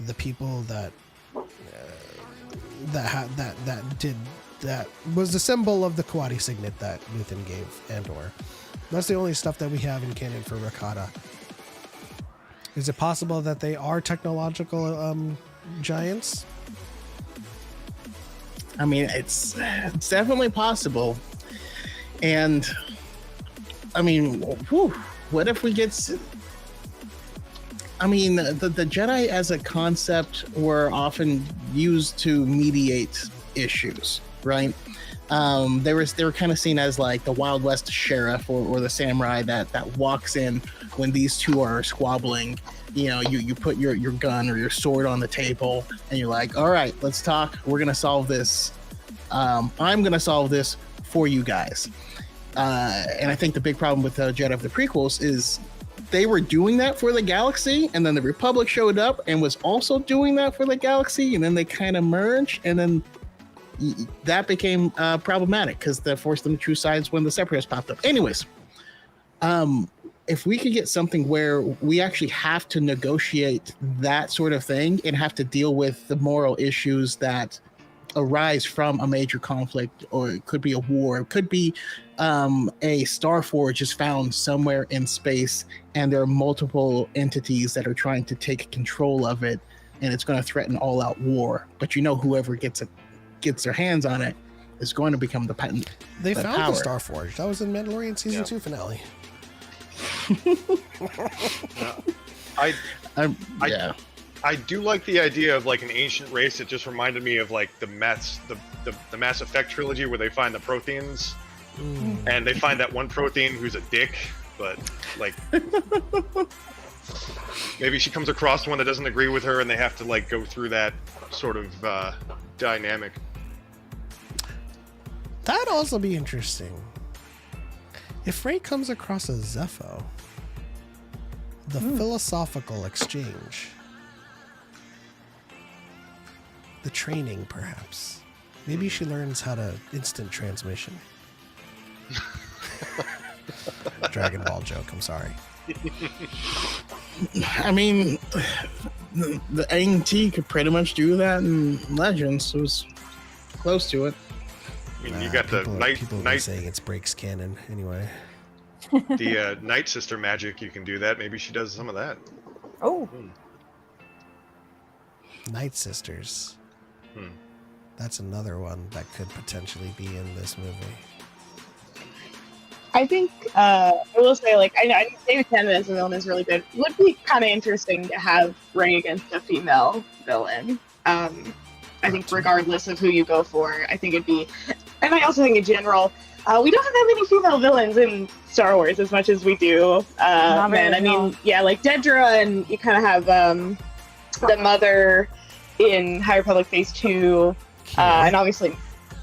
the people that did that was the symbol of the Quadi signet that Luthen gave Andor. That's the only stuff that we have in canon for Rakata. Is it possible that they are technological giants? I mean, it's definitely possible. And I mean, whew, what if we get? I mean, the Jedi as a concept were often used to mediate issues, right? They were kind of seen as like the Wild West sheriff or the samurai that walks in when these two are squabbling. You know, you put your gun or your sword on the table and you're like, all right, let's talk. We're gonna solve this. I'm gonna solve this for you guys. And I think the big problem with the Jedi of the prequels is they were doing that for the galaxy, and then the Republic showed up and was also doing that for the galaxy, and then they kind of merged, and then that became problematic because that forced them to choose sides when the Separatists popped up. Anyways, if we could get something where we actually have to negotiate that sort of thing and have to deal with the moral issues that arise from a major conflict, or it could be a war, it could be a Star Forge is found somewhere in space and there are multiple entities that are trying to take control of it, and it's going to threaten all-out war. But you know, whoever gets their hands on it is going to become the patent. They found power. the Star Forge. That was in Mandalorian season 2 finale. I do like the idea of like an ancient race. It just reminded me of like the Mass Effect trilogy where they find the Protheans, and they find that one Prothean who's a dick, but like maybe she comes across one that doesn't agree with her, and they have to like go through that sort of dynamic. That'd also be interesting. If Rey comes across a Zepho, the philosophical exchange. The training, perhaps. Maybe she learns how to instant transmission. Dragon Ball joke, I'm sorry. I mean, the AT could pretty much do that in Legends. It was close to it. I mean, you got the People are saying it's breaks canon, anyway. the Night Sister magic, you can do that. Maybe she does some of that. Oh. Night Sisters. That's another one that could potentially be in this movie. I think I will say, like, I know David Tennant as a villain is really good. It would be kind of interesting to have Rey against a female villain. I think regardless of who you go for, I think it'd be. And I also think in general, we don't have that many female villains in Star Wars as much as we do. Man, I mean, yeah, like Dedra, and you kind of have the mother in High Republic Phase 2, and obviously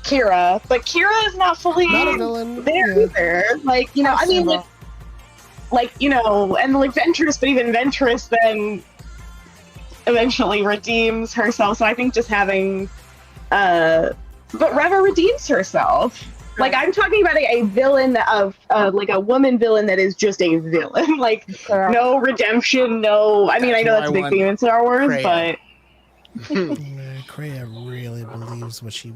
Kira. But Kira is not fully not a villain there either. Like, you know, I mean, like, you know, and like Ventress, but even Ventress then eventually redeems herself. So I think just having, but Reva redeems herself. Like, I'm talking about a villain of, like a woman villain that is just a villain. Like, no redemption, no. I mean, I know that's a big theme in Star Wars, but. Kreia really believes what she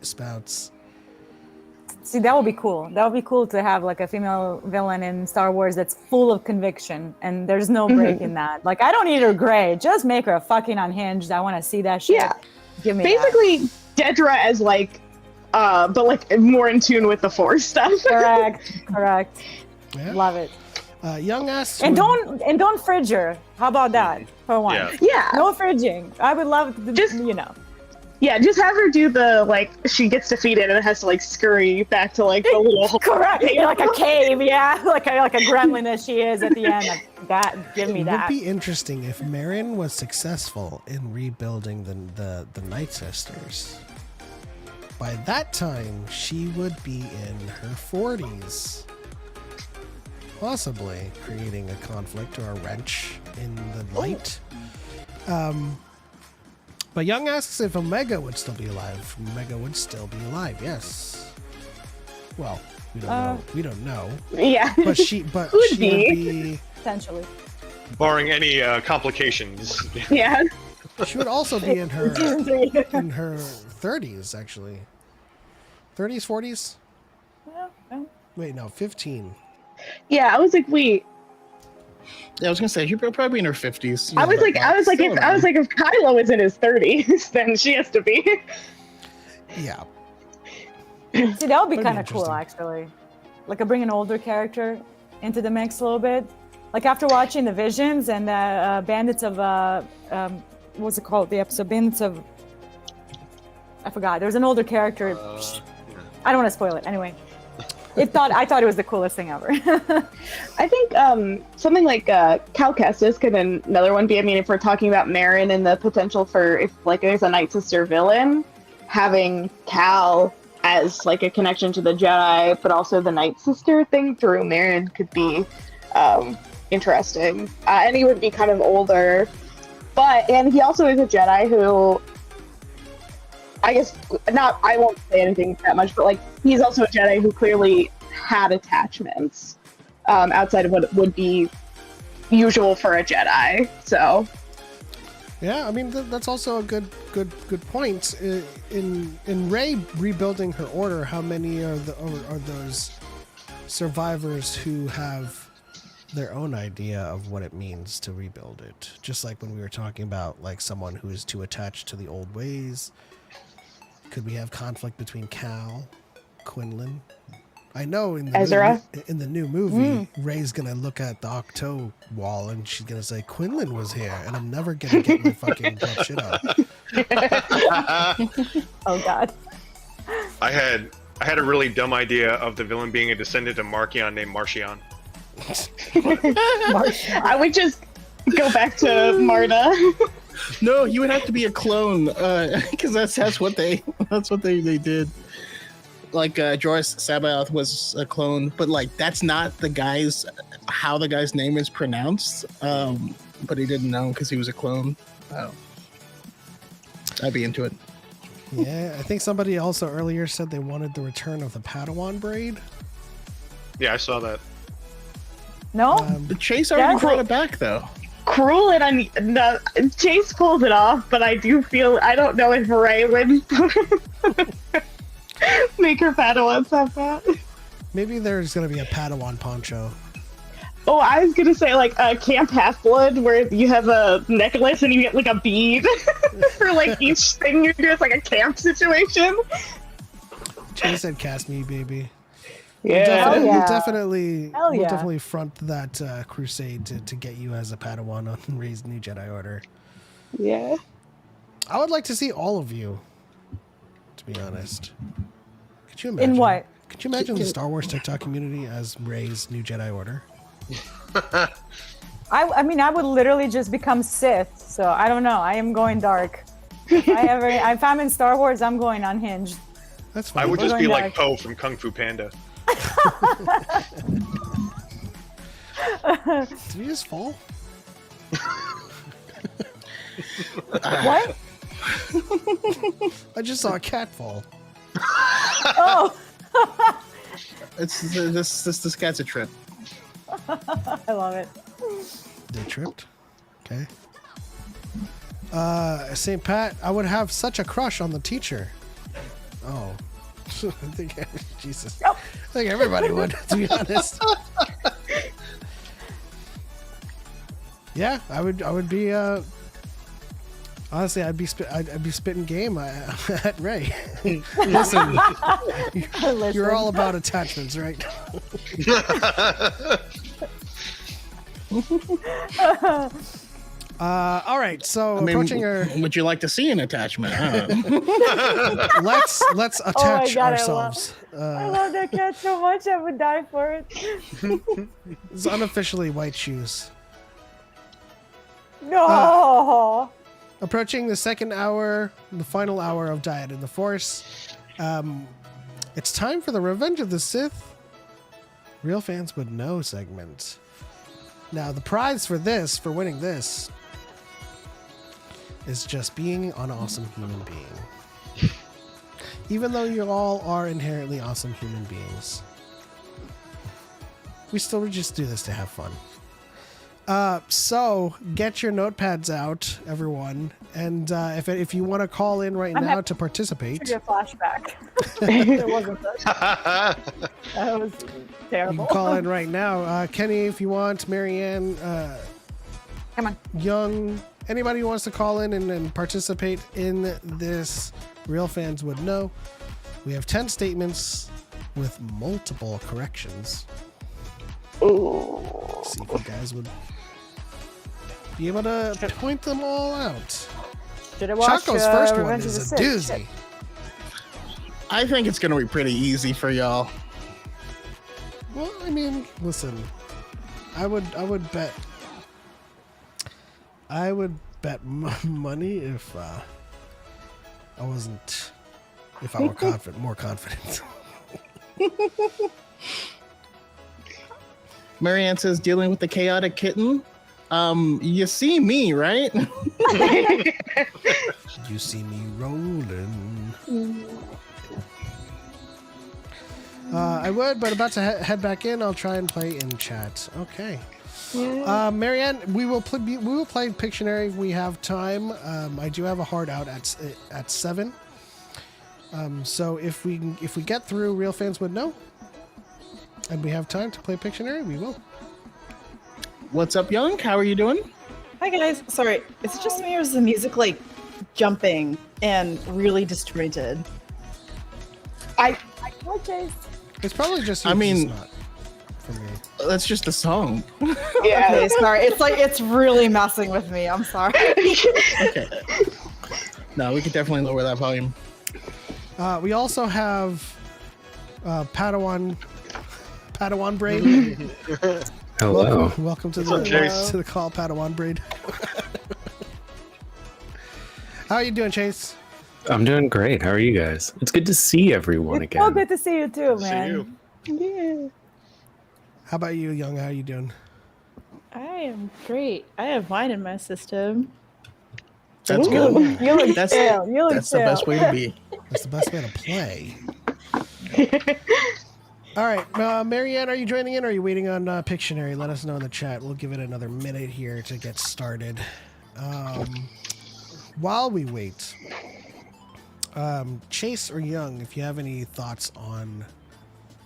spouts. See, that would be cool. That would be cool to have like a female villain in Star Wars that's full of conviction, and there's no break in that. Like, I don't need her gray. Just make her fucking unhinged. I want to see that shit. Yeah. Give me basically that. Dedra as like, but like more in tune with the Force stuff. Correct. Yeah. Love it. Young ass. And don't fridge her. How about that for one? Yeah. No fridging. I would love to, just, you know. Yeah, just have her do the, like, she gets defeated and has to, like, scurry back to, like, the little... Correct. Like a cave, yeah. Like a gremlin as she is at the end. Like, that, give me that. It would be interesting if Marin was successful in rebuilding the Night Sisters. By that time, she would be in her 40s. Possibly creating a conflict or a wrench in the light. But Young asks if Omega would still be alive. Omega would still be alive, yes. Well, we don't know. We don't know. Yeah. But she would be potentially. Barring any complications. Yeah. She would also be in her 30s, actually. 30s, 40s? Yeah. Wait, no, 15. Yeah, I was like, wait. Yeah, I was gonna say she'd probably in her 50s. I was like, if Kylo was in his 30s, then she has to be. Yeah. See, that would be That'd be kind of cool, interesting. actually. Like, bring an older character into the mix a little bit. Like, after watching the Visions and the Bandits of, what's it called? The episode Bandits of... I forgot. There was an older character. I don't want to spoil it. Anyway. I thought it was the coolest thing ever. I think something like Cal Kestis could another one be. I mean, if we're talking about Marin and the potential for if like there's a Night Sister villain, having Cal as like a connection to the Jedi, but also the Night Sister thing through Marin could be interesting. And he would be kind of older, and he also is a Jedi who. I guess not. I won't say anything that much, but like he's also a Jedi who clearly had attachments outside of what would be usual for a Jedi. So, Yeah, I mean that's also a good point. In Rey rebuilding her order, how many are those survivors who have their own idea of what it means to rebuild it? Just like when we were talking about like someone who is too attached to the old ways. Could we have conflict between Cal, Quinlan? I know in the Ezra? in the new movie, Rey's gonna look at the Octo wall and she's gonna say Quinlan was here, and I'm never gonna get my fucking blood shit out. Oh God. I had a really dumb idea of the villain being a descendant of Markion named Marchion. I would just go back to Marta. No, you would have to be a clone, because that's what they did. Like Joris Sabaoth was a clone, but like that's not how the guy's name is pronounced. But he didn't know because he was a clone. Oh. I'd be into it. Yeah, I think somebody also earlier said they wanted the return of the Padawan braid. Yeah, I saw that. No. But Chase already That's brought like- it back though. Cruel and no, Chase pulled it off, but I don't know if Rey would make her Padawans have that. Maybe there's gonna be a Padawan poncho. Oh, I was gonna say like a Camp Half-Blood where you have a necklace and you get like a bead for like each thing you do. It's like a camp situation. Chase said, "Cast me, baby." Yeah. Hell yeah. Hell We'll yeah. definitely front that crusade to get you as a Padawan on Rey's New Jedi Order. Yeah. I would like to see all of you, to be honest. Could you imagine? In what? Could you imagine the Star Wars TikTok community as Rey's New Jedi Order? I mean, I would literally just become Sith. So I don't know. I am going dark. If I'm in Star Wars, I'm going unhinged. That's fine. I would just going be dark. like Poe from Kung Fu Panda. Did you just fall? What? I just saw a cat fall. Oh, This cat's a trip. I love it. They tripped. Okay. St. Pat, I would have such a crush on the teacher. Oh. I think Jesus. Oh. I think everybody would, to be honest. Yeah, I would be honestly, I'd be spitting game at Rey. Listen, you're all about attachments, right? All right, so approaching her. Would you like to see an attachment? Huh? Let's attach God, ourselves. I love that cat so much. I would die for it. It's unofficially white shoes. No. Approaching the second hour, the final hour of Dyad in the Force. It's time for the Revenge of the Sith. Real fans would know segment. Now, the prize for winning this, is just being an awesome human being. Even though you all are inherently awesome human beings, we still just do this to have fun. So get your notepads out, everyone, and if you want to call in right now to participate, Trigger flashback. It wasn't that. That was you terrible. can call in right now. Kenny, if you want, Marianne, Come on. Young, anybody who wants to call in and participate in this, real fans would know. We have 10 statements with multiple corrections. Ooh. See if you guys would be able to point them all out. Choco's first one is a doozy. I think it's gonna be pretty easy for y'all. Well, I mean, listen, I would bet money if I were more confident. Marianne says, dealing with the chaotic kitten. You see me, right? You see me rolling. I would, but about to head back in. I'll try and play in chat. Okay. Yeah. Marianne, we will play Pictionary if we have time. I do have a hard out at 7. So if we get through, real fans would know, and we have time to play Pictionary, we will. What's up, Young? How are you doing? Hi guys. Sorry, is it just me or is the music like jumping and really disjointed? I apologize. It's probably just you. I mean, it's not for me. That's just a song. Yeah. Okay, sorry. It's really messing with me. I'm sorry. Okay. No, we could definitely lower that volume. We also have Padawan Braid. Hello. Welcome to up, Chase? the call, Padawan Braid. How are you doing, Chase? I'm doing great. How are you guys? It's good to see everyone It's again. so good to see you too, See man. you. Yeah. How about you, Young? How are you doing? I am great. I have wine in my system. That's You good. look That's chill. You look that's the chill. best way to be. That's the best way to play. All right, Marianne, are you joining in or are you waiting on Pictionary? Let us know in the chat. We'll give it another minute here to get started. While we wait, Chase or Young, if you have any thoughts on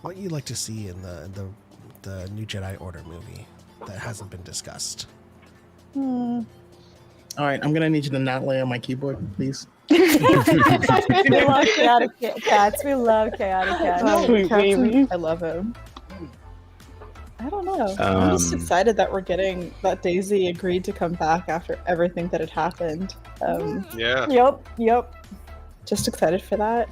what you'd like to see in the new Jedi Order movie that hasn't been discussed. All right, I'm gonna need you to not lay on my keyboard, please. We love chaotic cats. We love chaotic cats. Sweet Captain. baby. I love him. I don't know. I'm just excited that we're getting that Daisy agreed to come back after everything that had happened. Yeah. Yep. Just excited for that.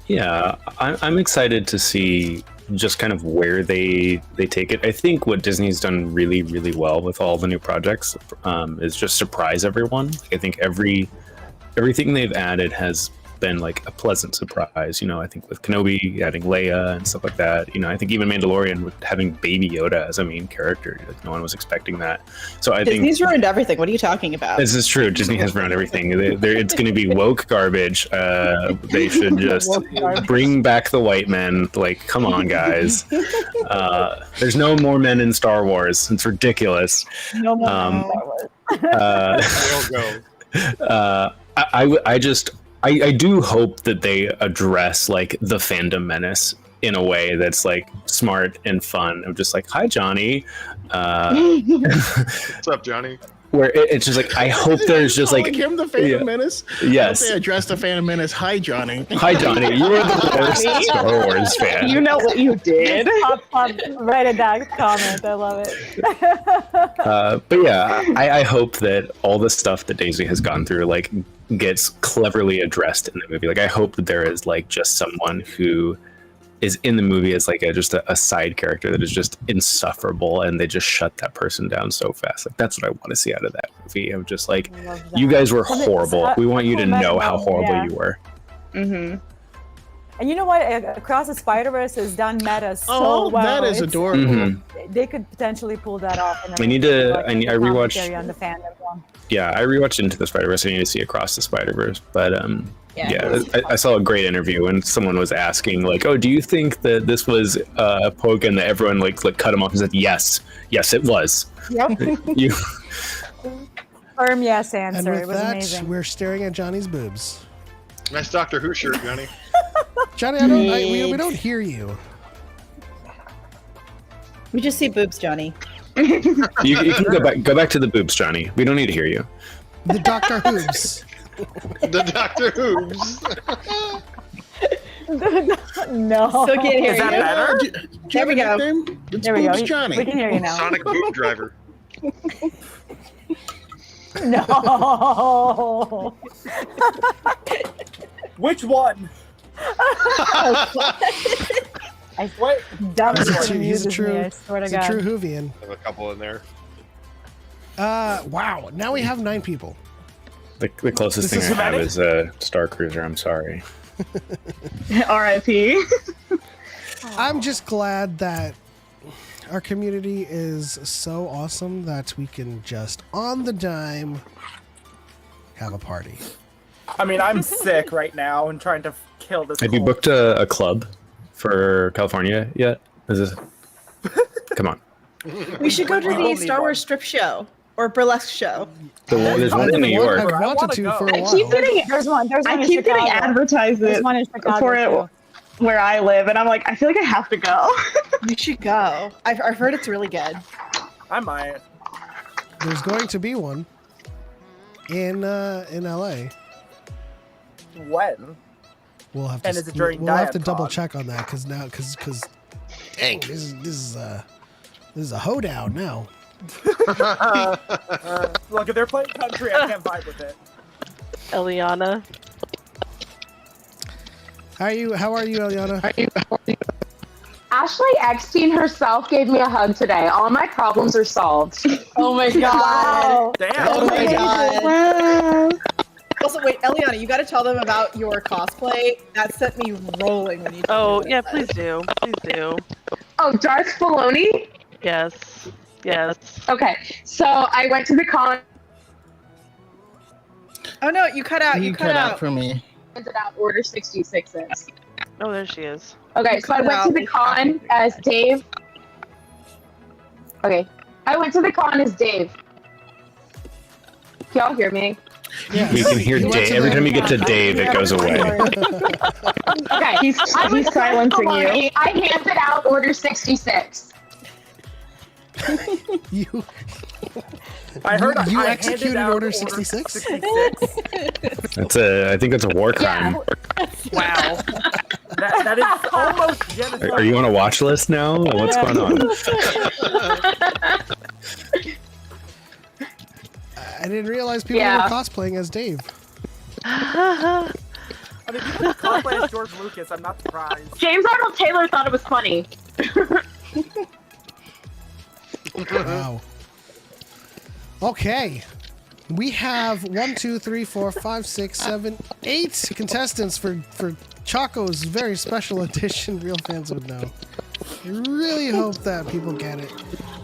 Yeah, I'm excited to see just kind of where they take it. I think what Disney's done really, really well with all the new projects is just surprise everyone. I think everything they've added has been like a pleasant surprise. You know, I think with Kenobi adding Leia and stuff like that. You know, I think even Mandalorian with having Baby Yoda as a main character, like no one was expecting that. So I Disney's think ruined everything. What are you talking about? this is true. Disney has ruined everything. It's going to be woke garbage. They should just bring back the white men. Like, come on, guys. There's no more men in Star Wars. It's ridiculous. No more. We'll go. I do hope that they address like the fandom menace in a way that's like smart and fun. I'm just like, hi, Johnny. What's up, Johnny? Where it's just like, I hope there's just like him the Phantom yeah. Menace. Yes. I hope they address the Phantom Menace. Hi, Johnny. Hi, Johnny. You are the worst Star Wars fan. You know what you did. Pop, right in that comment. I love it. But yeah, I hope that all the stuff that Daisy has gone through like gets cleverly addressed in the movie. Like I hope that there is like just someone who is in the movie as like just a side character that is just insufferable, and they just shut that person down so fast. Like that's what I want to see out of that movie. I'm just like, you guys were horrible. We want you to know how horrible you were. Mm-hmm. And you know what? Across the Spider-Verse has done meta so well. That is adorable. Mhm. They could potentially pull that off. I need to. I rewatched. On the fandom one. Yeah, I rewatched Into the Spider-Verse. I need to see Across the Spider-Verse, but I saw a great interview and someone was asking like, "Oh, do you think that this was a poke?" And that everyone like cut him off and said, "Yes, yes, it was." Yep. You. Firm yes answer. And with It was that, amazing. we're staring at Johnny's boobs. Nice Doctor Who shirt, Johnny. Johnny, we don't hear you. We just see boobs, Johnny. You can go back to the boobs, Johnny. We don't need to hear you. The Doctor Who's. The Doctor Who's. No. Still can't hear Is that you. better? There we go. It's There we go. Boobs Johnny. We can hear you now. Sonic Boob Driver. No. Which one? What? Dumb He's a shit true- he's a amuses true- me, I swear to It's a God. true Whovian. I have a couple in there. Wow. Now we have 9 people. The closest This thing is I have is a Star Cruiser. I'm sorry. R.I.P. I'm just glad that our community is so awesome that we can just on the dime have a party. I mean, I'm sick right now and trying to kill this. Have you cold. booked a club for California yet? Is this? Come on. We should go to We the will Star need Wars strip show or burlesque show. There's one in New York. I've I wanted wanna to go. for a I while. keep getting There's one I in keep getting Chicago. There's advertisements one in Chicago for it too. where I live, and I'm like, I feel like I have to go. You should go. I've heard it's really good. I might. There's going to be one in LA. When? We'll have to. And is it during we'll have to Dyad double Con? check on that because dang, this is a hoedown now. Look, if they're playing country, I can't vibe with it. Eliana. How are you, Eliana? Ashley Eckstein herself gave me a hug today. All my problems are solved. Oh my god. Damn. Oh my god. Wow. Also, wait, Eliana, you got to tell them about your cosplay. That sent me rolling when you. told Oh, me yeah, that. please do. Please do. Oh, Darth Filoni? Yes. Yes. Okay, so I went to the con. Oh no, you cut out. You cut out for me. Handed out Order 66s. Oh, there she is. Okay, so I went to the con as Dave. Okay, I went to the con as Dave. Can y'all hear me? Yes. We can hear You went Dave. to Every the- time you get to Dave, it goes away. Okay, He's I was silencing you. Filoni. I handed out Order 66. You I heard You I executed handed out Order 66? 66. I think that's a war crime. Wow. That is almost genocide. Are you on a watch list now? What's going on? I didn't realize people Yeah. were cosplaying as Dave. I mean, people cosplay as George Lucas. I'm not surprised. James Arnold Taylor thought it was funny. Wow. Okay. We have 1, 2, 3, 4, 5, 6, 7, 8 contestants for Choco's very special edition. Real fans would know. I really hope that people get it.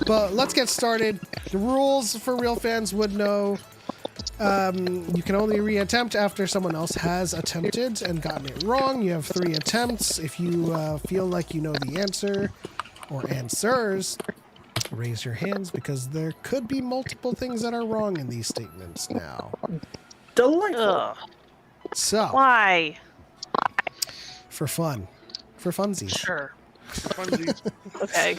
But let's get started. The rules for real fans would know. You can only reattempt after someone else has attempted and gotten it wrong. You have 3 attempts. If you feel like you know the answer or answers, raise your hands because there could be multiple things that are wrong in these statements now. Delightful. Ugh. So, Why? for funsies. Sure. Okay.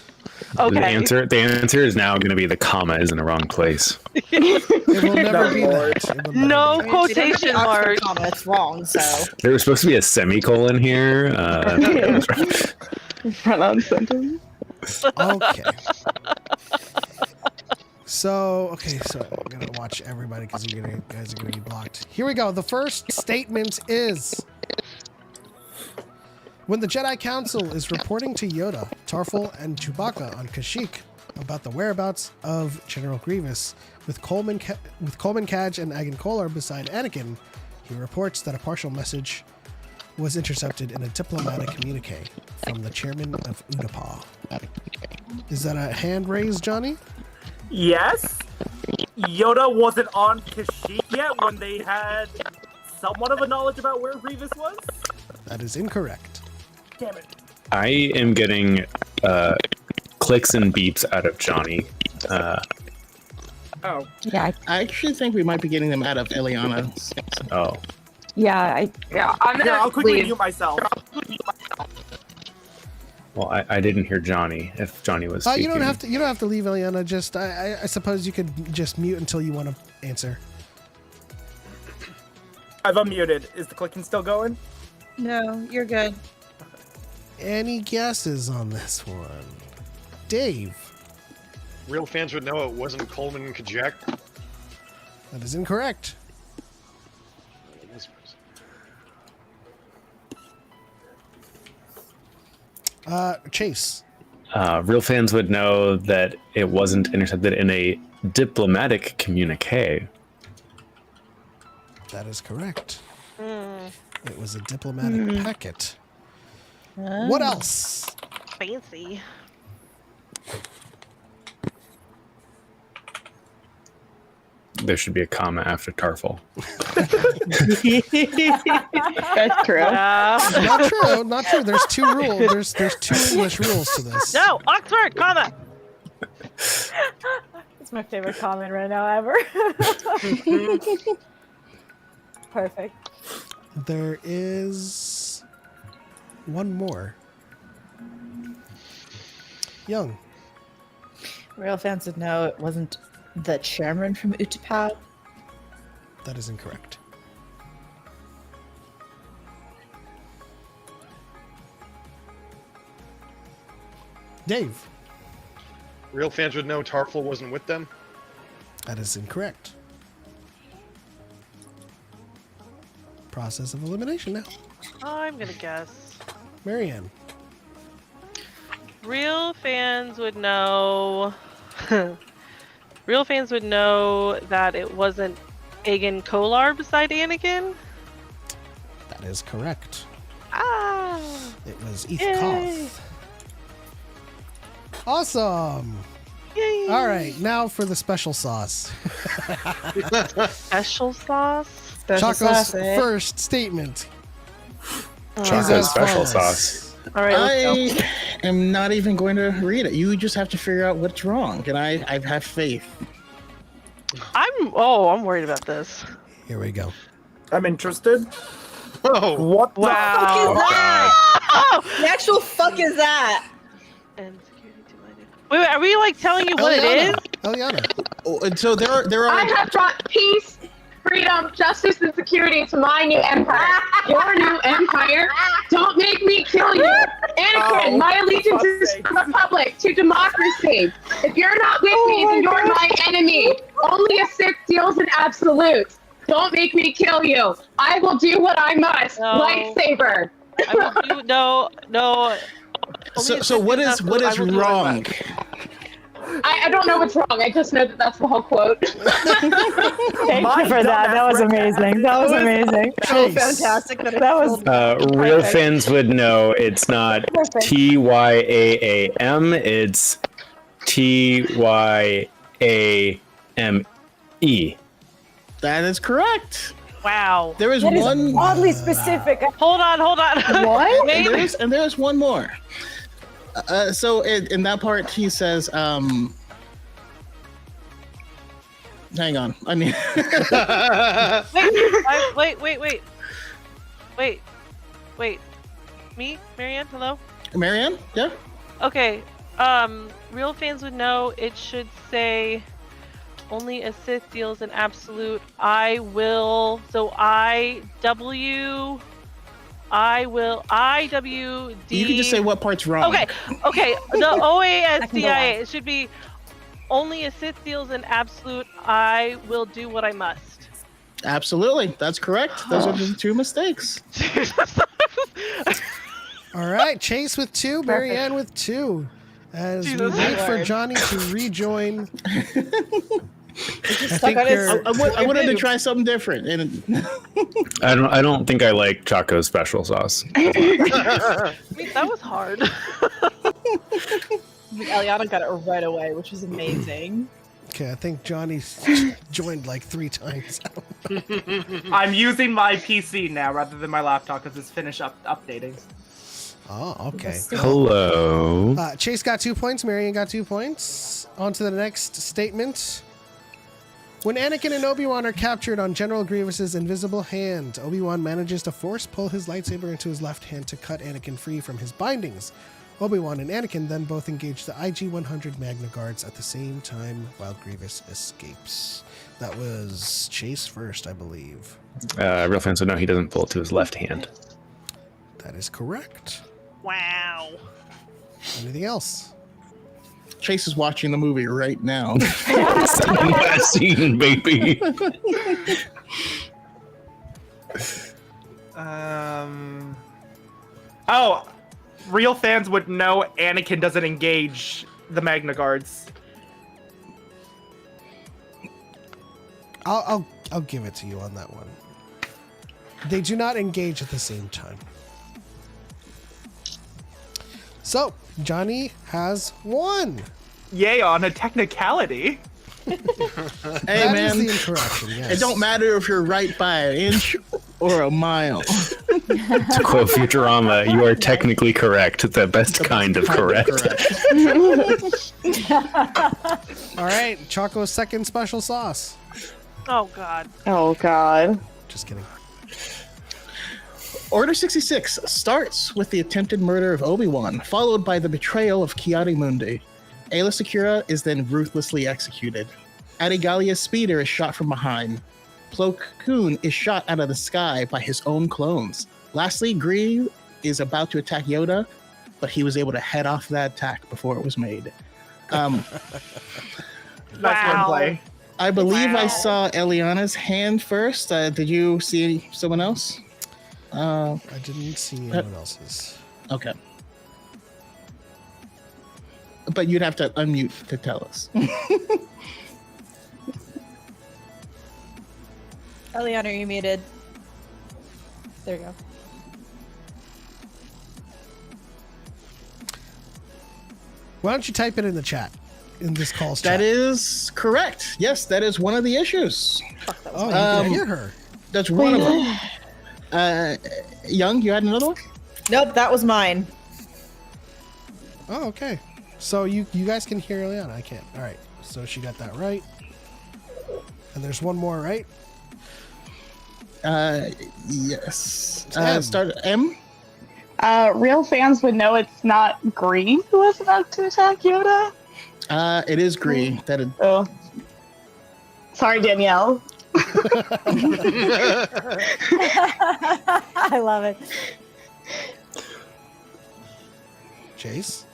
The Okay. answer is now going to be the comma is in the wrong place. It will never be Lord. that. It will never No be that. quotation marks. Comma, it's wrong. So There was supposed to be a semicolon here. Run-on sentence. Okay. So I'm gonna watch everybody because you guys are gonna be blocked. Here we go. The first statement is: when the Jedi Council is reporting to Yoda, Tarful, and Chewbacca on Kashyyyk about the whereabouts of General Grievous, with Coleman Kaj and Agan Kolar beside Anakin, he reports that a partial message was intercepted in a diplomatic communique from the chairman of Utapau? Is that a hand raised, Johnny? Yes. Yoda wasn't on Kashyyyk yet when they had somewhat of a knowledge about where Grievous was. That is incorrect. Damn it. I am getting clicks and beeps out of Johnny. Oh. Yeah, I actually think we might be getting them out of Eliana. Oh. yeah, I'm gonna I'll quickly leave. mute myself. Well, I didn't hear Johnny. If Johnny was You speaking. don't have to. You don't have to leave, Eliana. Just I suppose you could just mute until you want to answer. I've unmuted. Is the clicking still going? No, you're good. Any guesses on this one? Dave. Real fans would know it wasn't Coleman and Kajak. That is incorrect. Chase. Real fans would know that it wasn't intercepted in a diplomatic communique. That is correct. It was a diplomatic packet. What else? Fancy. There should be a comma after Tarful. That's true. Not true. Not true. There's two rules. There's two English rules to this. No, Oxford, comma. it's my favorite comment right now ever. Perfect. There is one more. Young. Real fans would know it wasn't the chairman from Utapau. That is incorrect. Dave. Real fans would know Tarful wasn't with them. That is incorrect. Process of elimination now. I'm gonna guess. Marianne. Real fans would know. Real fans would know that it wasn't Aegon Kolar beside Anakin. That is correct. Ah! It was Eth Yay. Koth. Awesome. Yay! All right, now for the special sauce. Special sauce. Special Choco's sauce, eh? first statement. is Choco's as special follows. sauce. All right, let's go. I am not even going to read it. You just have to figure out what's wrong, and I have faith. I'm worried about this. Here we go. I'm interested. Oh, What the Wow. Fuck is that? Oh! The actual fuck is that? And security delighted. Wait, are we like telling you what it is? Eliana. Oh, and so there are. I have brought peace, freedom, justice, and security to my new empire. Your new empire? Don't make me kill you. Anakin, Oh, my allegiance for is fuck's to the republic, to democracy. If you're not with me, then you're my enemy. Only a Sith deals in absolutes. Don't make me kill you. I will do what I must. No. Lightsaber. I will do no. So what is wrong? I don't know what's wrong. I just know that that's the whole quote. Thank My you for that. dumbass That was redneck. amazing. That was amazing. So Chase. fantastic that it That was Real Perfect. fans would know it's not Perfect. TYAAM, it's TYAME. That is correct. Wow. There is that is one. oddly specific. Hold on. What? Wait. And there's one more. So in that part, he says, hang on. I mean, Wait. Me, Marianne. Hello. Marianne? Yeah? Okay. Real fans would know it should say only a Sith deals in absolute. I will. So IW. You can just say what part's wrong. Okay. The OASDIA. It should be only a Sith deals in absolute. I will do what I must. Absolutely. That's correct. Those are the two mistakes. All right, Chase with 2, Marianne with 2. As we wait for Johnny to rejoin I wanted to try something different, and I don't think I like Choco's special sauce. Wait, that was hard. Eliana got it right away, which is amazing. Okay, I think Johnny's joined like 3 times. I'm using my PC now rather than my laptop because it's finished updating. Oh, okay. Hello. Chase got 2 points. Marion got 2 points. On to the next statement. When Anakin and Obi-Wan are captured on General Grievous's invisible hand, Obi-Wan manages to force pull his lightsaber into his left hand to cut Anakin free from his bindings. Obi-Wan and Anakin then both engage the IG-100 Magna Guards at the same time while Grievous escapes. That was Chase first, I believe. Real fans would know he doesn't pull it to his left hand. That is correct. Wow. Anything else? Chase is watching the movie right now. Last scene, baby. Oh, real fans would know Anakin doesn't engage the Magna Guards. I'll give it to you on that one. They do not engage at the same time. So, Johnny has won. Yay, on a technicality. Hey, That man. is the incorrection, yes. It don't matter if you're right by an inch or a mile. To quote Futurama, you are technically correct. The best kind of correct. All right, Choco's second special sauce. Oh God. Oh God. Just kidding. Order 66 starts with the attempted murder of Obi-Wan, followed by the betrayal of Ki-Adi-Mundi. Aayla Secura is then ruthlessly executed. Adigalia's speeder is shot from behind. Plo Koon is shot out of the sky by his own clones. Lastly, Grieve is about to attack Yoda, but he was able to head off that attack before it was made. Nice wordplay. I believe I saw Eliana's hand first. Did you see someone else? I didn't see anyone else's. Okay. But you'd have to unmute to tell us. Eliana, are you muted? There you go. Why don't you type it in the chat? In this call's chat. That is correct. Yes, that is one of the issues. Oh, you can hear her. That's one of them. Young, you had another one? Nope, that was mine. Oh, okay. So you guys can hear Eliana. I can't. All right. So she got that right. And there's one more, right? Yes. M. Start M. Real fans would know it's not Green who was about to attack Yoda. It is Green. That is. Oh. Sorry, Danielle. I love it. Chase?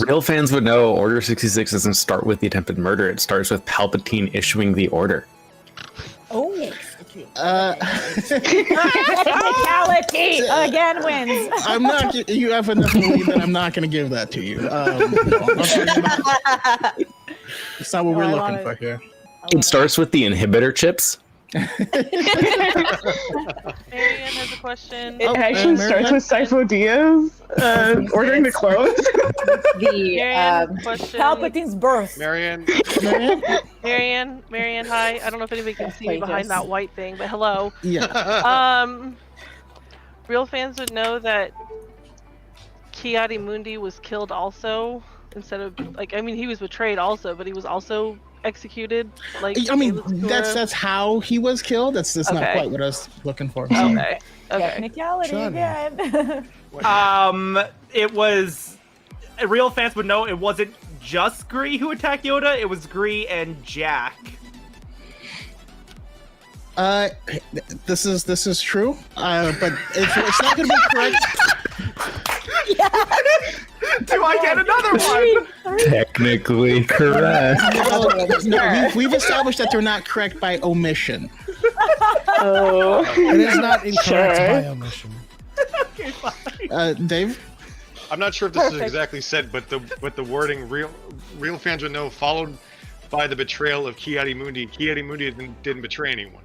Real fans would know Order 66 doesn't start with the attempted murder. It starts with Palpatine issuing the order. Oh, technicality again wins. I'm not. You have enough lead that I'm not going to give that to you. It's not what we're looking for here. It starts with the inhibitor chips. Marianne has a question. It actually starts with Sifo Diaz ordering the clothes. Marianne, question. Palpatine's birth. Marianne, hi. I don't know if anybody can see me behind that white thing, but hello. Yeah. Real fans would know that Ki-Adi-Mundi was killed also, instead of, like, I mean, he was betrayed also, but he was also executed. Like, I mean, that's how he was killed. That's not quite what I was looking for. Okay. Technicality again. It was. Real fans would know it wasn't just Gree who attacked Yoda. It was Gree and Jack. This is true. But it's not going to be correct. Do I get another one? Technically correct. No, we've established that they're not correct by omission. Oh, It is not incorrect by omission. Okay, fine. Dave? I'm not sure if this is exactly said, but the wording real fans would know followed by the betrayal of Ki-Adi-Mundi. Ki-Adi-Mundi didn't betray anyone.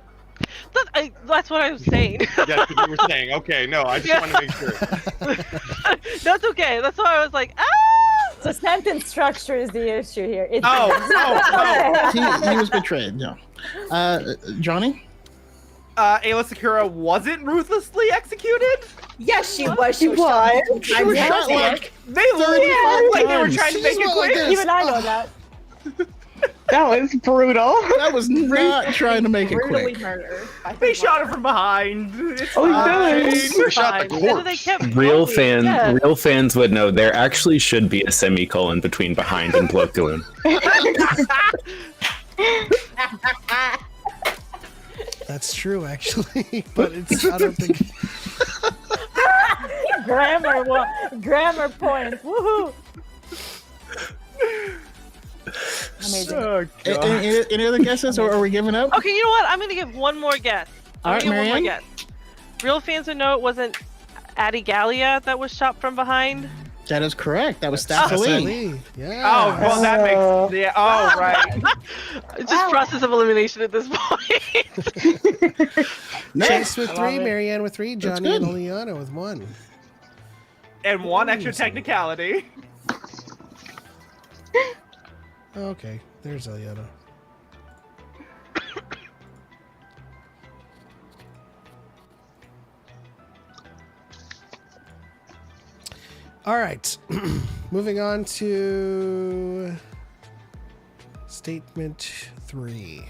That's what I was saying. That's what you were saying. Okay, no, I just want to make sure. That's okay. That's why I was like, ah! The sentence structure is the issue here. It's He was betrayed. No. Johnny? Ayla Sakura wasn't ruthlessly executed? Yes, she was. She was shot. She was shot like They looked like they were trying to make it quick. Even I know that. That was brutal. That was not trying to make it Brutally quick. murder. They shot her from behind. It's Oh, fine. nice. Who shot the And then they corpse? kept Real going. real fans would know there actually should be a semicolon between behind and Plo Koon. That's true, actually, but it's I don't think. Grammar points. Woohoo! Amazing. Oh, God. Any other guesses, or are we giving up? Okay, you know what? I'm gonna give one more guess. All right, One more Marianne? guess. Real fans would know it wasn't Adi Gallia that was shot from behind. That is correct. That was Staffalee. Lee. Yeah. Oh, well, that makes... Yeah, oh, right. It's just process of elimination at this point. Chase with 3, Marianne with 3, Johnny good. and Oleana with 1. And one extra technicality. Okay, there's Eliana. All right, moving on to statement 3.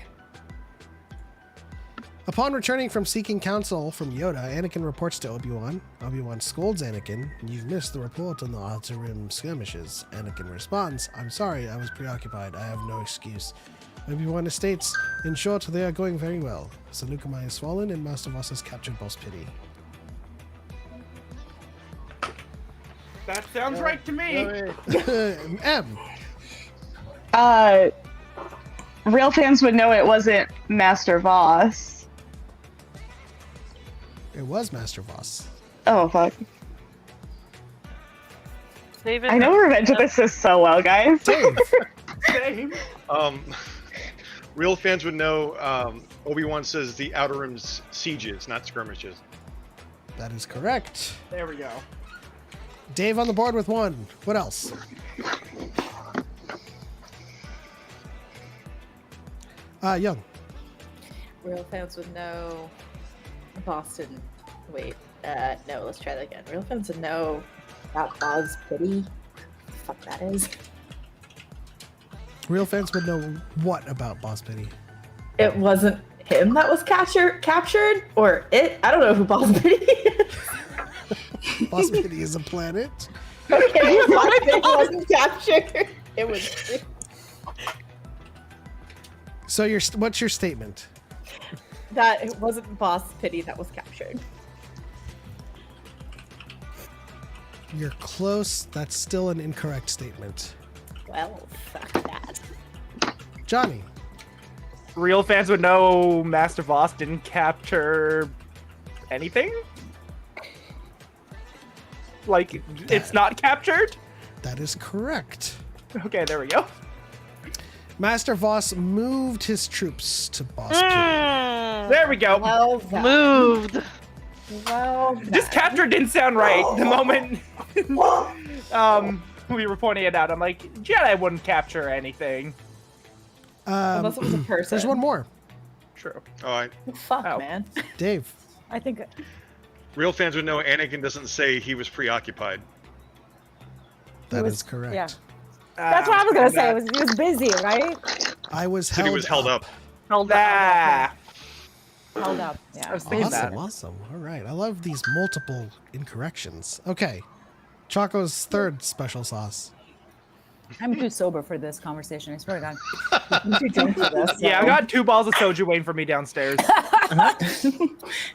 Upon returning from seeking counsel from Yoda, Anakin reports to Obi-Wan. Obi-Wan scolds Anakin. "You've missed the report on the Outer Rim skirmishes." Anakin responds, "I'm sorry, I was preoccupied. I have no excuse." Obi-Wan states, "In short, they are going very well. Saleucami has fallen and Master Voss has captured Boss Pity." That sounds right to me. M. Real fans would know it wasn't Master Voss. It was Master Voss. Oh, fuck. David, I know Revenge of the Sith so well, guys. Dave. Same. Real fans would know Obi-Wan says the Outer Rim's sieges, not skirmishes. That is correct. There we go. Dave on the board with 1. What else? Young. Real fans would know Boston. Wait, no, let's try that again. Real fans would know about Boz Pity. What the fuck that is. Real fans would know what about Boss Pity? It wasn't him that was captured, or it. I don't know who Boz Pity is. Boss Pity is a planet. Okay, Boz Pity wasn't captured. It was. So what's your statement? That it wasn't Boss Pity that was captured. You're close. That's still an incorrect statement. Well, fuck that. Johnny. Real fans would know Master Voss didn't capture anything? Like, it's not captured? That is correct. Okay, there we go. Master Voss moved his troops to Boss Pity. There we go. Well, moved. Well, Just capture didn't sound right. The moment we were pointing it out, I'm like, Jedi wouldn't capture anything. unless it was a person. There's one more. True. All right. Fuck, man. Dave. I think Real fans would know Anakin doesn't say he was preoccupied. That is correct. Yeah. That's what I was gonna say. He was busy, right? I was Said held he was held up. Held up. Held up. Yeah. I was thinking that. Awesome. All right. I love these multiple incorrections. Okay. Choco's third special sauce. I'm too sober for this conversation. I swear to God. I'm too drunk for this. Yeah, I got 2 balls of soju waiting for me downstairs.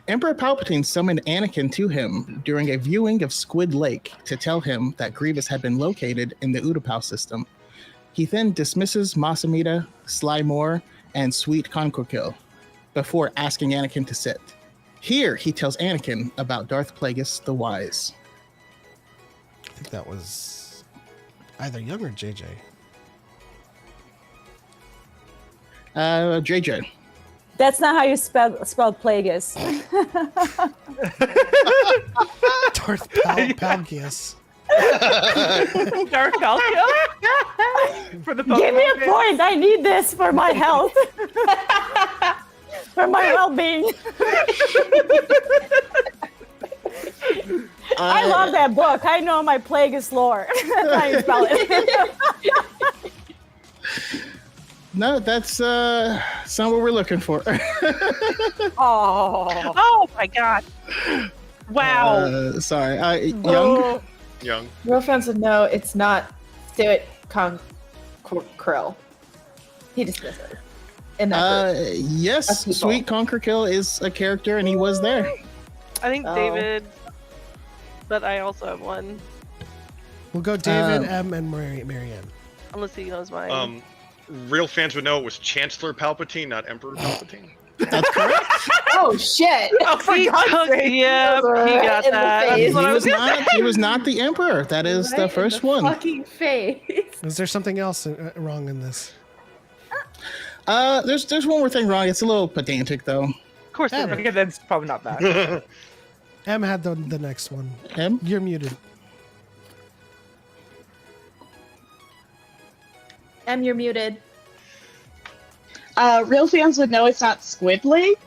Emperor Palpatine summoned Anakin to him during a viewing of Squid Lake to tell him that Grievous had been located in the Utapau system. He then dismisses Masamita, Sly Moore, and Sweet Conquerkill before asking Anakin to sit. Here, he tells Anakin about Darth Plagueis the Wise. I think that was either Young or JJ. JJ. That's not how you spell Plagueis. Darth Palgius. Darth Palkia? For the Give me a Pokemon point. I need this for my health. For my well-being. I love that book. I know my Plagueis lore. That's how you spell it. No, that's not what we're looking for. Oh my god. Wow. Sorry. Oh. Young. Real fans would know it's not Stuart Krill. He dismisses. In that group. Yes, people. Sweet Conquer Kill is a character, and he was there. I think Oh. David, but I also have one. We'll go David, M, and Marianne. Unless he knows mine. Real fans would know it was Chancellor Palpatine, not Emperor Palpatine. That's correct. Oh shit! Oh, for He God's took, sake. yeah, he got In the that. face. That's what I was gonna say. He was not the Emperor. That is the Right in first the one. Fucking face. Is there something else wrong in this? There's one more thing wrong. It's a little pedantic, though. Of course there is. Okay, that's probably not bad. M had the next one. M? You're muted. Em, you're muted. Real fans would know it's not Squid Lake.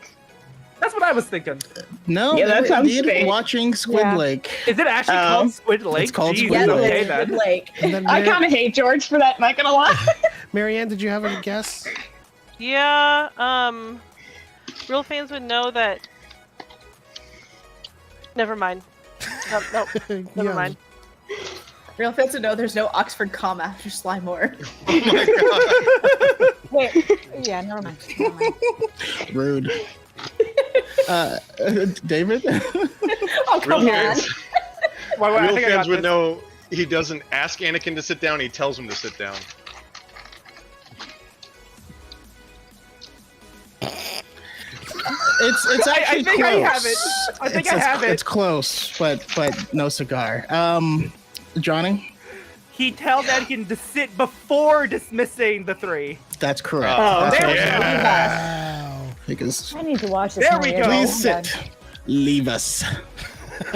That's what I was thinking. No, Yeah, they that were sounds indeed fake. watching Squid Yeah. Lake. Is it actually called Squid Lake? it's called Jeez, Squid Yeah, Lake. okay Lake. then. Good Lake. And then I kind of hate George for that, not gonna lie. Marianne, did you have a guess? Yeah, real fans would know that. Never mind. No, never Yeah. mind. Real fans would know there's no Oxford comma after Slimore. Wait. Yeah, never mind. Never mind. Rude. David? Oh come Real on! fans, Why, I real think I fans got would this. know he doesn't ask Anakin to sit down, he tells him to sit down. It's actually I think close. I have it. I think I have it. It's close, but no cigar. Johnny? He tells Anakin to sit before dismissing the three. That's correct. Oh, That's there what we it go. is. Wow. Because I need to watch this. There more. we Yeah, go. please oh, God. sit. Leave us.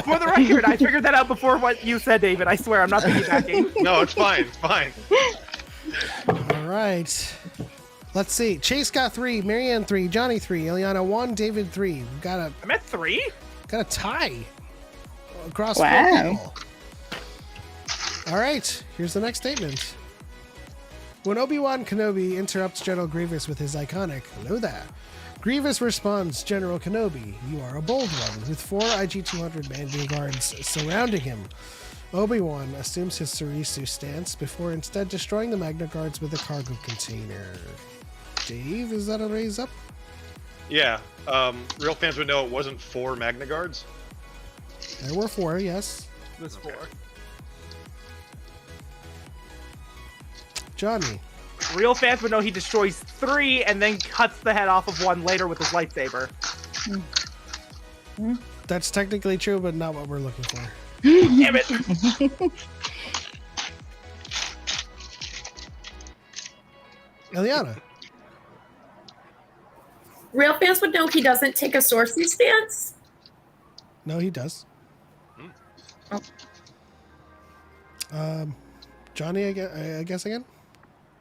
For the record, I figured that out before what you said, David. I swear, I'm not piggybacking. No, it's fine. It's fine. All right. Let's see. Chase got 3, Marianne 3, Johnny 3, Ileana 1, David 3. We've got I'm at 3? a tie across Wow. 4 people. All right. Here's the next statement. When Obi-Wan Kenobi interrupts General Grievous with his iconic "Hello there," Grievous responds, "General Kenobi, you are a bold one," with 4 IG-200 Mandarin guards surrounding him. Obi-Wan assumes his Sarisu stance before instead destroying the Magna Guards with a cargo container. Dave, is that a raise up? Yeah. Real fans would know it wasn't 4 Magna Guards. There were 4, yes. This 4. Johnny. Real fans would know he destroys 3 and then cuts the head off of one later with his lightsaber. That's technically true, but not what we're looking for. Damn it! Ileana. Real fans would know he doesn't take a sourcing stance. No, he does. Johnny, I guess again?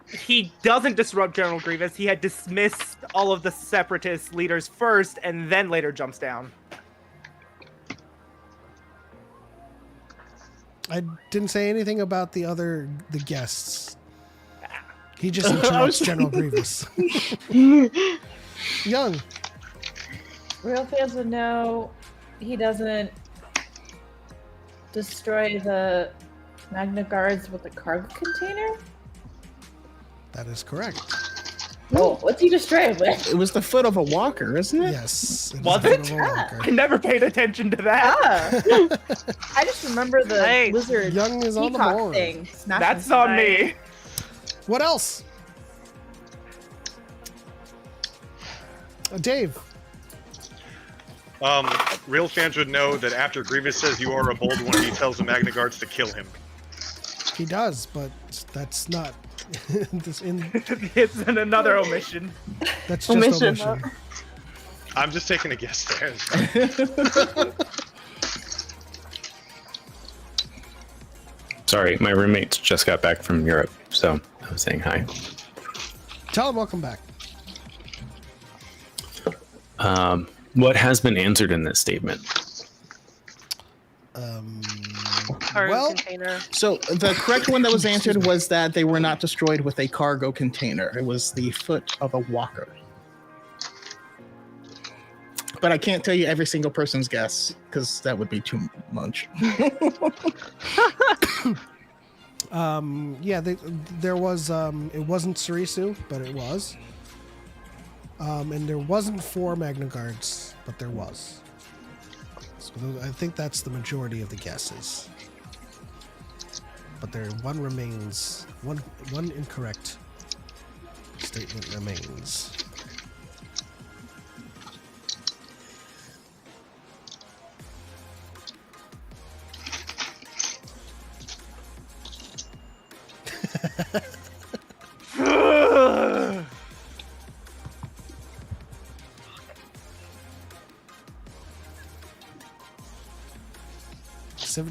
He doesn't disrupt General Grievous. He had dismissed all of the separatist leaders first and then later jumps down. I didn't say anything about the guests. He just interrupts General Grievous. Young. Real fans would know he doesn't destroy the Magna Guards with a cargo container. That is correct. Oh, what's he destroy it with? It was the foot of a walker, isn't it? Yes. Was it? I never paid attention to that. I just remember the Nice. lizard Young is on the peacock board. thing. smashing That's on somebody. me. What else? Dave. Real fans would know that after Grievous says you are a bold one, he tells the Magna Guards to kill him. He does, but that's not It's another omission. That's just omission. I'm just taking a guess there. Sorry, my roommates just got back from Europe, so I was saying hi. Tell them welcome back. What has been answered in this statement? Cargo container. So the correct one that was answered was that they were not destroyed with a cargo container. It was the foot of a walker. But I can't tell you every single person's guess because that would be too much. Yeah, there was. It wasn't Sarisu, but it was. And there wasn't 4 Magna Guards, but there was. So I think that's the majority of the guesses. But one remains. One incorrect statement remains.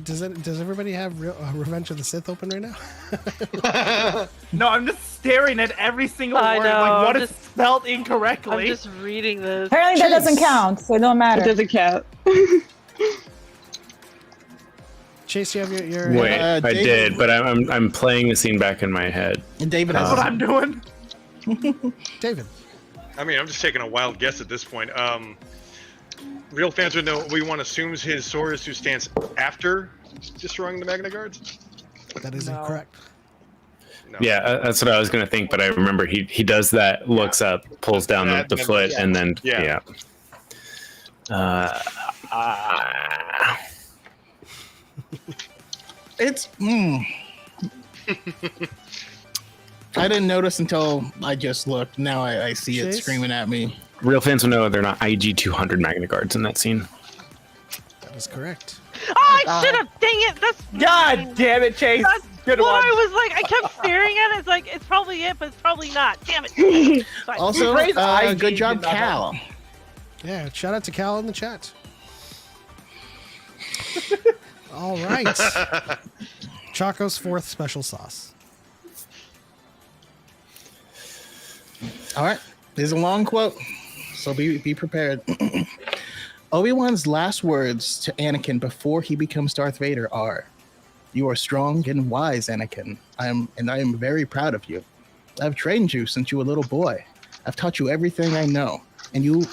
Does everybody have Revenge of the Sith open right now? No, I'm just staring at every single I word. know, Like, what I'm is just- spelled incorrectly? I'm just reading this. Apparently that doesn't count, so it don't matter. It doesn't count. Chase, you have your Wait, I David- did, but I'm playing the scene back in my head. And David has That's what I'm doing. David. I mean, I'm just taking a wild guess at this point. Real fans would know Obi-Wan assumes his Sorisu stance after destroying the Magna Guards. That is incorrect. No. Yeah, that's what I was gonna think, but I remember he does that, looks up, pulls down the foot, and then yeah. It's. I didn't notice until I just looked. Now I see it Chase? screaming at me. Real fans will know they're not IG 200 Magna Guards in that scene. That is correct. Oh, I should have! Dang it! That's God damn it, Chase. That's Good what one. I was like. I kept staring at it. It's like it's probably it, but it's probably not. Damn it! Fine. Also, Praise IG good job, did not Cal. Yeah, shout out to Cal in the chat. All right. Choco's 4th special sauce. All right, there's a long quote, so be prepared. Obi-Wan's last words to Anakin before he becomes Darth Vader are, "You are strong and wise, Anakin. I am very proud of you. I've trained you since you were a little boy. I've taught you everything I know, and you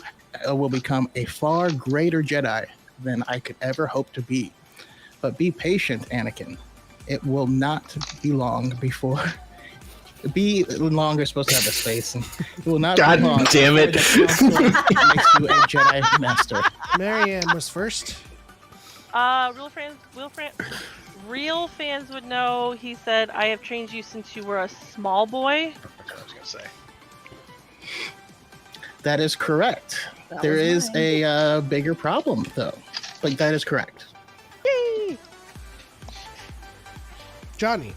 will become a far greater Jedi than I could ever hope to be. But be patient, Anakin. It will not be long before." Be longer supposed to have a space. And it will not God be long. damn it. Makes you a Jedi master. Marianne was first. Real fans would know. He said, "I have trained you since you were a small boy." That's what I was gonna say. That is correct. There is a bigger problem, though. But that is correct. Yay! Johnny.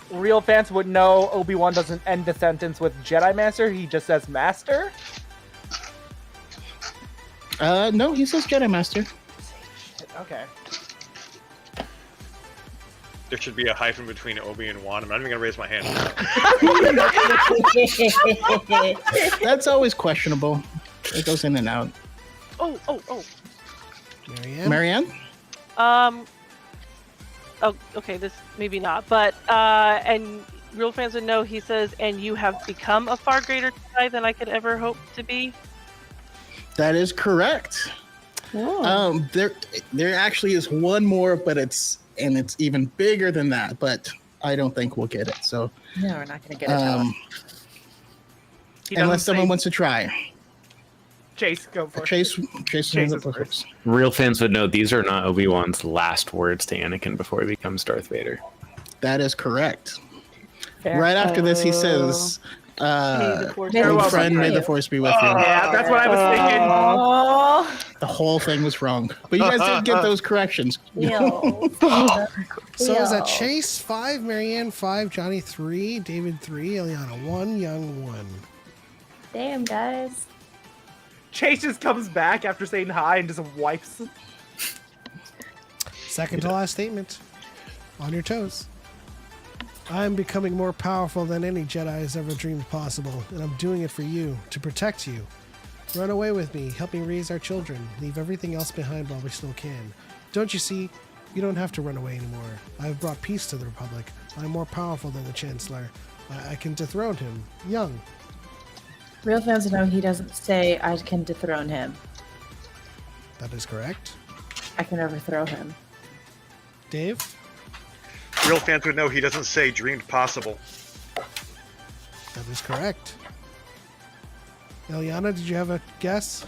Real fans would know Obi-Wan doesn't end the sentence with Jedi Master. He just says Master. No, he says Jedi Master. Okay. There should be a hyphen between Obi and Wan. I'm not even gonna raise my hand. That's always questionable. It goes in and out. Oh. Marianne. Marianne? Oh, okay, this maybe not, but and real fans would know. He says, "And you have become a far greater Jedi than I could ever hope to be." That is correct. Oh. There actually is one more, but it's even bigger than that. But I don't think we'll get it. So No, we're not gonna get it. unless someone wants to try, Chase, go for it. Chase is first. Real fans would know these are not Obi-Wan's last words to Anakin before he becomes Darth Vader. That is correct. Fair. Right after this, he says, May the Force "Old be with friend, you." may the force be with you." Yeah, that's what I was thinking. The whole thing was wrong. But you guys did get those corrections. Yo. So is that Chase 5, Marianne 5, Johnny 3, David 3, Ileana 1, Young 1. Damn, guys. Chase just comes back after saying hi and just wipes. Second to last statement. On your toes. I'm becoming more powerful than any Jedi has ever dreamed possible, and I'm doing it for you, to protect you. Run away with me, help me raise our children, leave everything else behind while we still can. Don't you see? You don't have to run away anymore. I have brought peace to the Republic. I'm more powerful than the Chancellor. I can dethrone him. Young. Real fans know he doesn't say I can dethrone him. That is correct. I can overthrow him. Dave? Real fans would know he doesn't say dreamed possible. That is correct. Ileana, did you have a guess?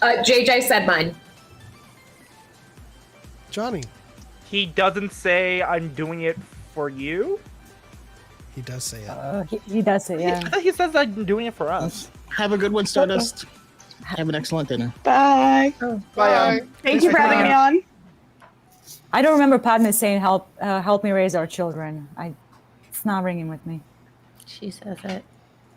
JJ said mine. Johnny? He doesn't say I'm doing it for you. He does say it. He does say, yeah. I thought he says I'm doing it for us. Have a good one, Stardust. Have an excellent dinner. Bye. Bye. Thank you for having me on. I don't remember Padme saying help me raise our children. It's not ringing with me. She says it.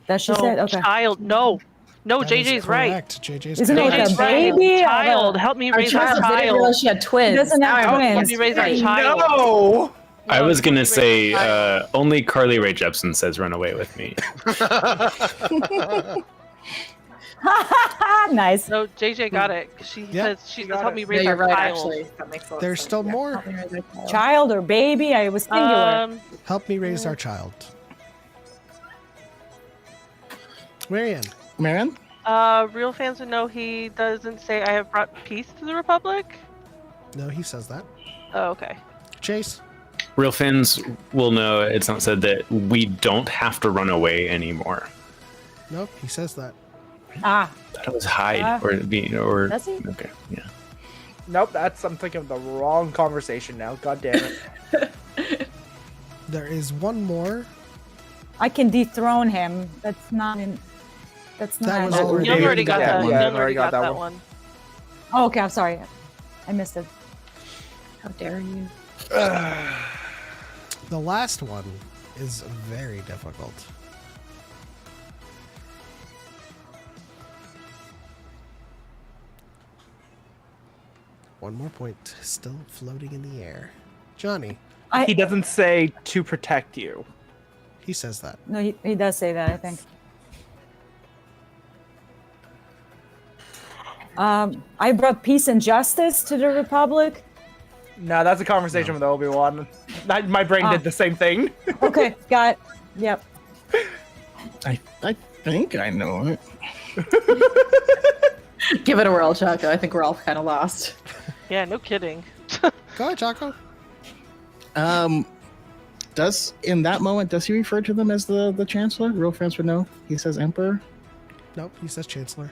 Does she No, say it? Okay. child. No, That is JJ's right. correct. JJ's Isn't it correct. like JJ's a right. baby? Child, help me raise our I didn't child. realize she had twins. He doesn't have Now I twins. Help me raise our child. No. I was gonna say only Carly Rae Jepsen says "Run away with me." Nice. No, JJ got it. She Yeah. says she got says help it. me Yeah, raise you're our right, child. actually. That makes a lot of There's sense. still Yeah. more. Help me raise our child. Child or baby? I was singular. Help me raise our child. Marianne? Marianne? Real fans would know he doesn't say I have brought peace to the Republic. No, he says that. Oh, okay. Chase? Real fans will know it's not said that we don't have to run away anymore. Nope, he says that. Ah, That was hide or be or. does he? Okay, yeah. Nope, I'm thinking of the wrong conversation now. God damn it. There is one more. I can dethrone him. That's not in. That's not. That was in- already- Young already got that. Yeah, Young already got that one. Oh, okay, I'm sorry. I missed it. How dare you? The last one is very difficult. One more point, still floating in the air. Johnny, He doesn't say to protect you. he says that. No, he does say that, I think. I brought peace and justice to the Republic. No, that's a conversation with Obi-Wan. My brain did the same thing. Okay, got it. Yep. I think I know it. Give it a whirl, Choco. I think we're all kind of lost. Yeah, no kidding. Go ahead, Choco. Does in that moment does he refer to them as the Chancellor? Real fans would know. He says Emperor. Nope, he says Chancellor.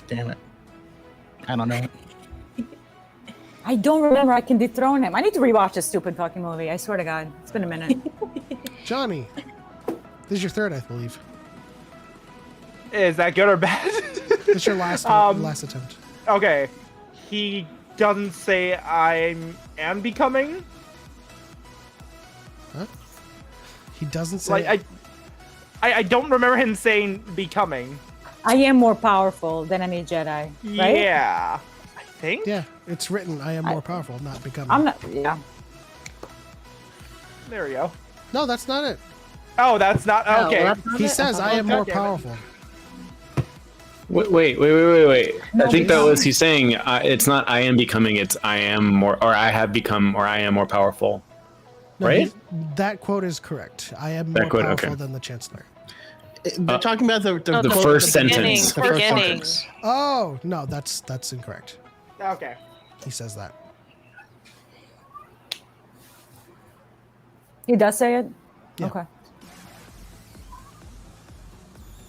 Damn it. I don't know. I don't remember I can dethrone him. I need to rewatch this stupid fucking movie. I swear to God. It's been a minute. Johnny, this is your third, I believe. Is that good or bad? This is your last last attempt. Okay. He doesn't say I am becoming. Huh? He doesn't say. Like I don't remember him saying becoming. I am more powerful than any Jedi, right? Yeah. I think. Yeah, it's written. I am more powerful, not becoming. I'm not. Yeah. There we go. No, that's not it. Oh, that's not Oh, okay. well, that's not He it. says I am God more damn it. powerful. Wait. No, I think that no. was he's saying it's not I am becoming, it's I am more, or I have become, or I am more powerful. No, Right? that quote is correct. I am That more quote, powerful okay. than the Chancellor. They're talking about the No, The the first beginning, sentence. The first beginning. sentence. Oh no, that's incorrect. Okay. He says that. He does say it? Yeah. Okay.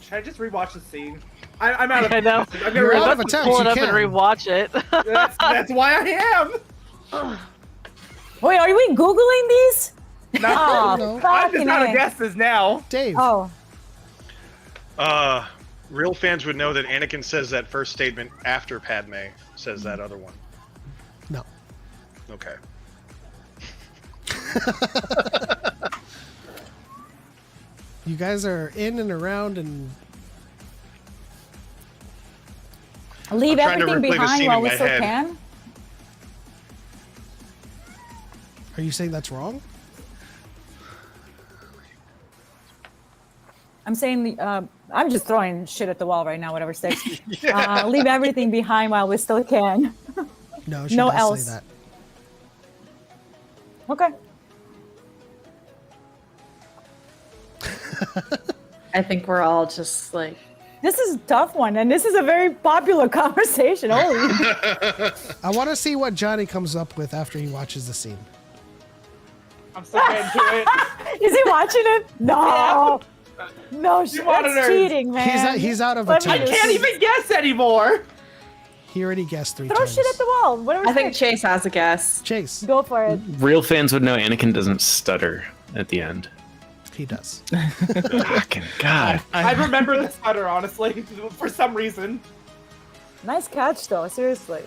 Should I just rewatch the scene? I'm out of. I know. I'm You're gonna out of rewatch. attempts. Pull it You up and can. rewatch it. That's why I am. Wait, are we Googling these? No, Oh, No. I'm just fucking out of A. guesses now. Dave. Oh, Real fans would know that Anakin says that first statement after Padme says that other one. No. Okay. You guys are in and around and Leave I'm trying to everything replay the behind scene while in we my still head. can. are you saying that's wrong? I'm saying I'm just throwing shit at the wall right now, whatever sticks. Leave everything behind while we still can. No, she No does else. say that. Okay. I think we're all just like. This is a tough one, and this is a very popular conversation. Holy. I want to see what Johnny comes up with after he watches the scene. I'm so into it. Is he watching it? No. No, You that's monitors. cheating, man. He's out of Let me I attendance. can't even guess anymore. He already guessed 3 Throw times. shit at the wall. Whatever. I think Chase has a guess. Chase. Go for it. Real fans would know Anakin doesn't stutter at the end. He does. Fucking God. I remember this better, honestly, for some reason. Nice catch, though. Seriously.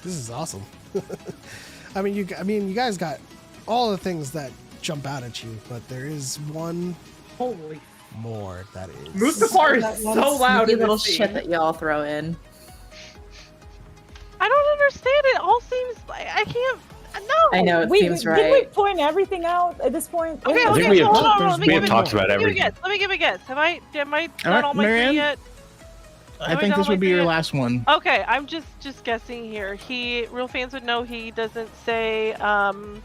This is awesome. I mean, you guys got all the things that jump out at you, but there is one Holy. more that is. Mustafar is That so one loud sneaky in little this scene. shit that y'all throw in. I don't understand. It all seems like I can't. No. I know it seems Did we right. point everything out at this point? Okay, I think okay, we have- hold on. Let me we give have a- talked about let me give a everything. guess. Let me give a guess. Have I done right, all my Marianne? three yet? I think this would be your last one. Okay, I'm just guessing here. Real fans would know he doesn't say. God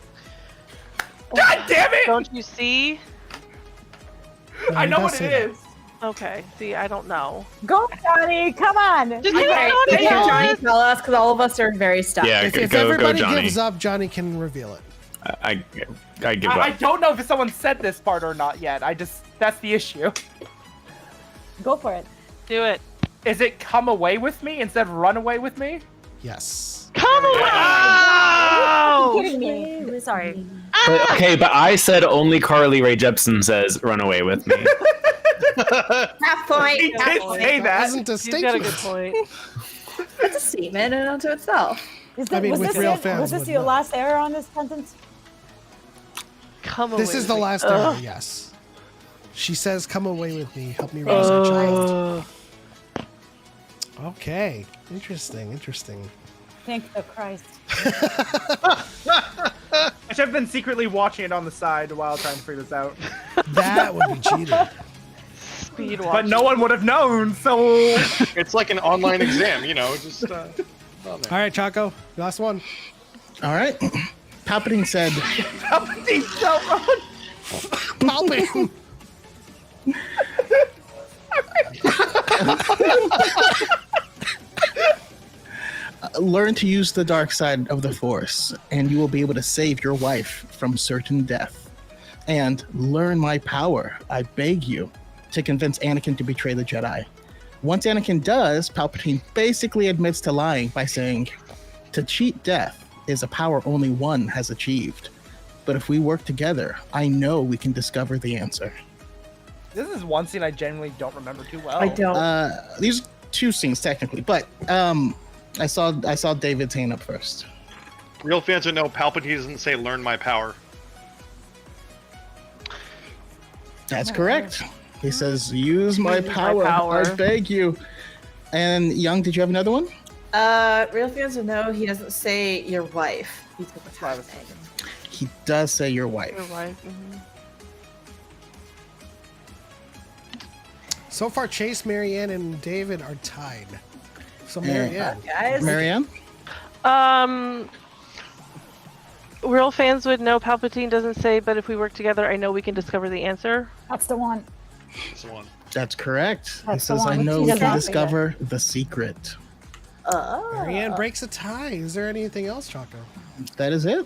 damn it! Don't you see? No, I he know does what say it that. is. Okay, see, I don't know. Go, Johnny. Come on. Just Okay, Johnny can tell Johnny us. tell us? Because all of us are very stuck. Yeah, If go everybody Johnny. gives up, Johnny can reveal it. I give I up. don't know if someone said this part or not yet. That's the issue. Go for it. Do it. Is it come away with me instead of run away with me? Yes. Come away! Are Oh! you kidding me? Sorry. But, okay, but I said only Carly Rae Jepsen says "run away with me." Half point. He half did point. say that. Wasn't a He's got a good statement. point. It's a statement in and unto itself. Is I mean, was with this real it? fans Was this would your know. last error on this sentence? Come away. This is with the me. last Ugh. error, yes. She says, "Come away with me. Help me raise our child." Okay. Interesting. Thank the Christ. I should have been secretly watching it on the side while trying to figure this out. That would be cheating. Speed But watch. no one would have known, so... It's like an online exam, you know, just All right, Choco. Last one. All right. Palpatine said, He's so wrong. Palpatine. learn to use the dark side of the Force, and you will be able to save your wife from certain death. And learn my power, I beg you, to convince Anakin to betray the Jedi. Once Anakin does, Palpatine basically admits to lying by saying, to cheat death is a power only one has achieved. But if we work together, I know we can discover the answer. This is one scene I genuinely don't remember too well. I don't. These are two scenes technically, but I saw David's hand up first. Real fans would know Palpatine doesn't say "learn my power." That's correct. He says, "Use my power, I beg you." And Young, did you have another one? Real fans would know he doesn't say your wife. He took the first name. He does say your wife. Your wife. Mhm. So far, Chase, Marianne, and David are tied. So Marianne. Guys. Marianne? Real fans would know Palpatine doesn't say, but if we work together, I know we can discover the answer. That's the one. That's the one. That's correct. He That's the says, one "I with know we Jesus can on it. discover the secret." Marianne breaks a tie. Is there anything else, Choco? That is it.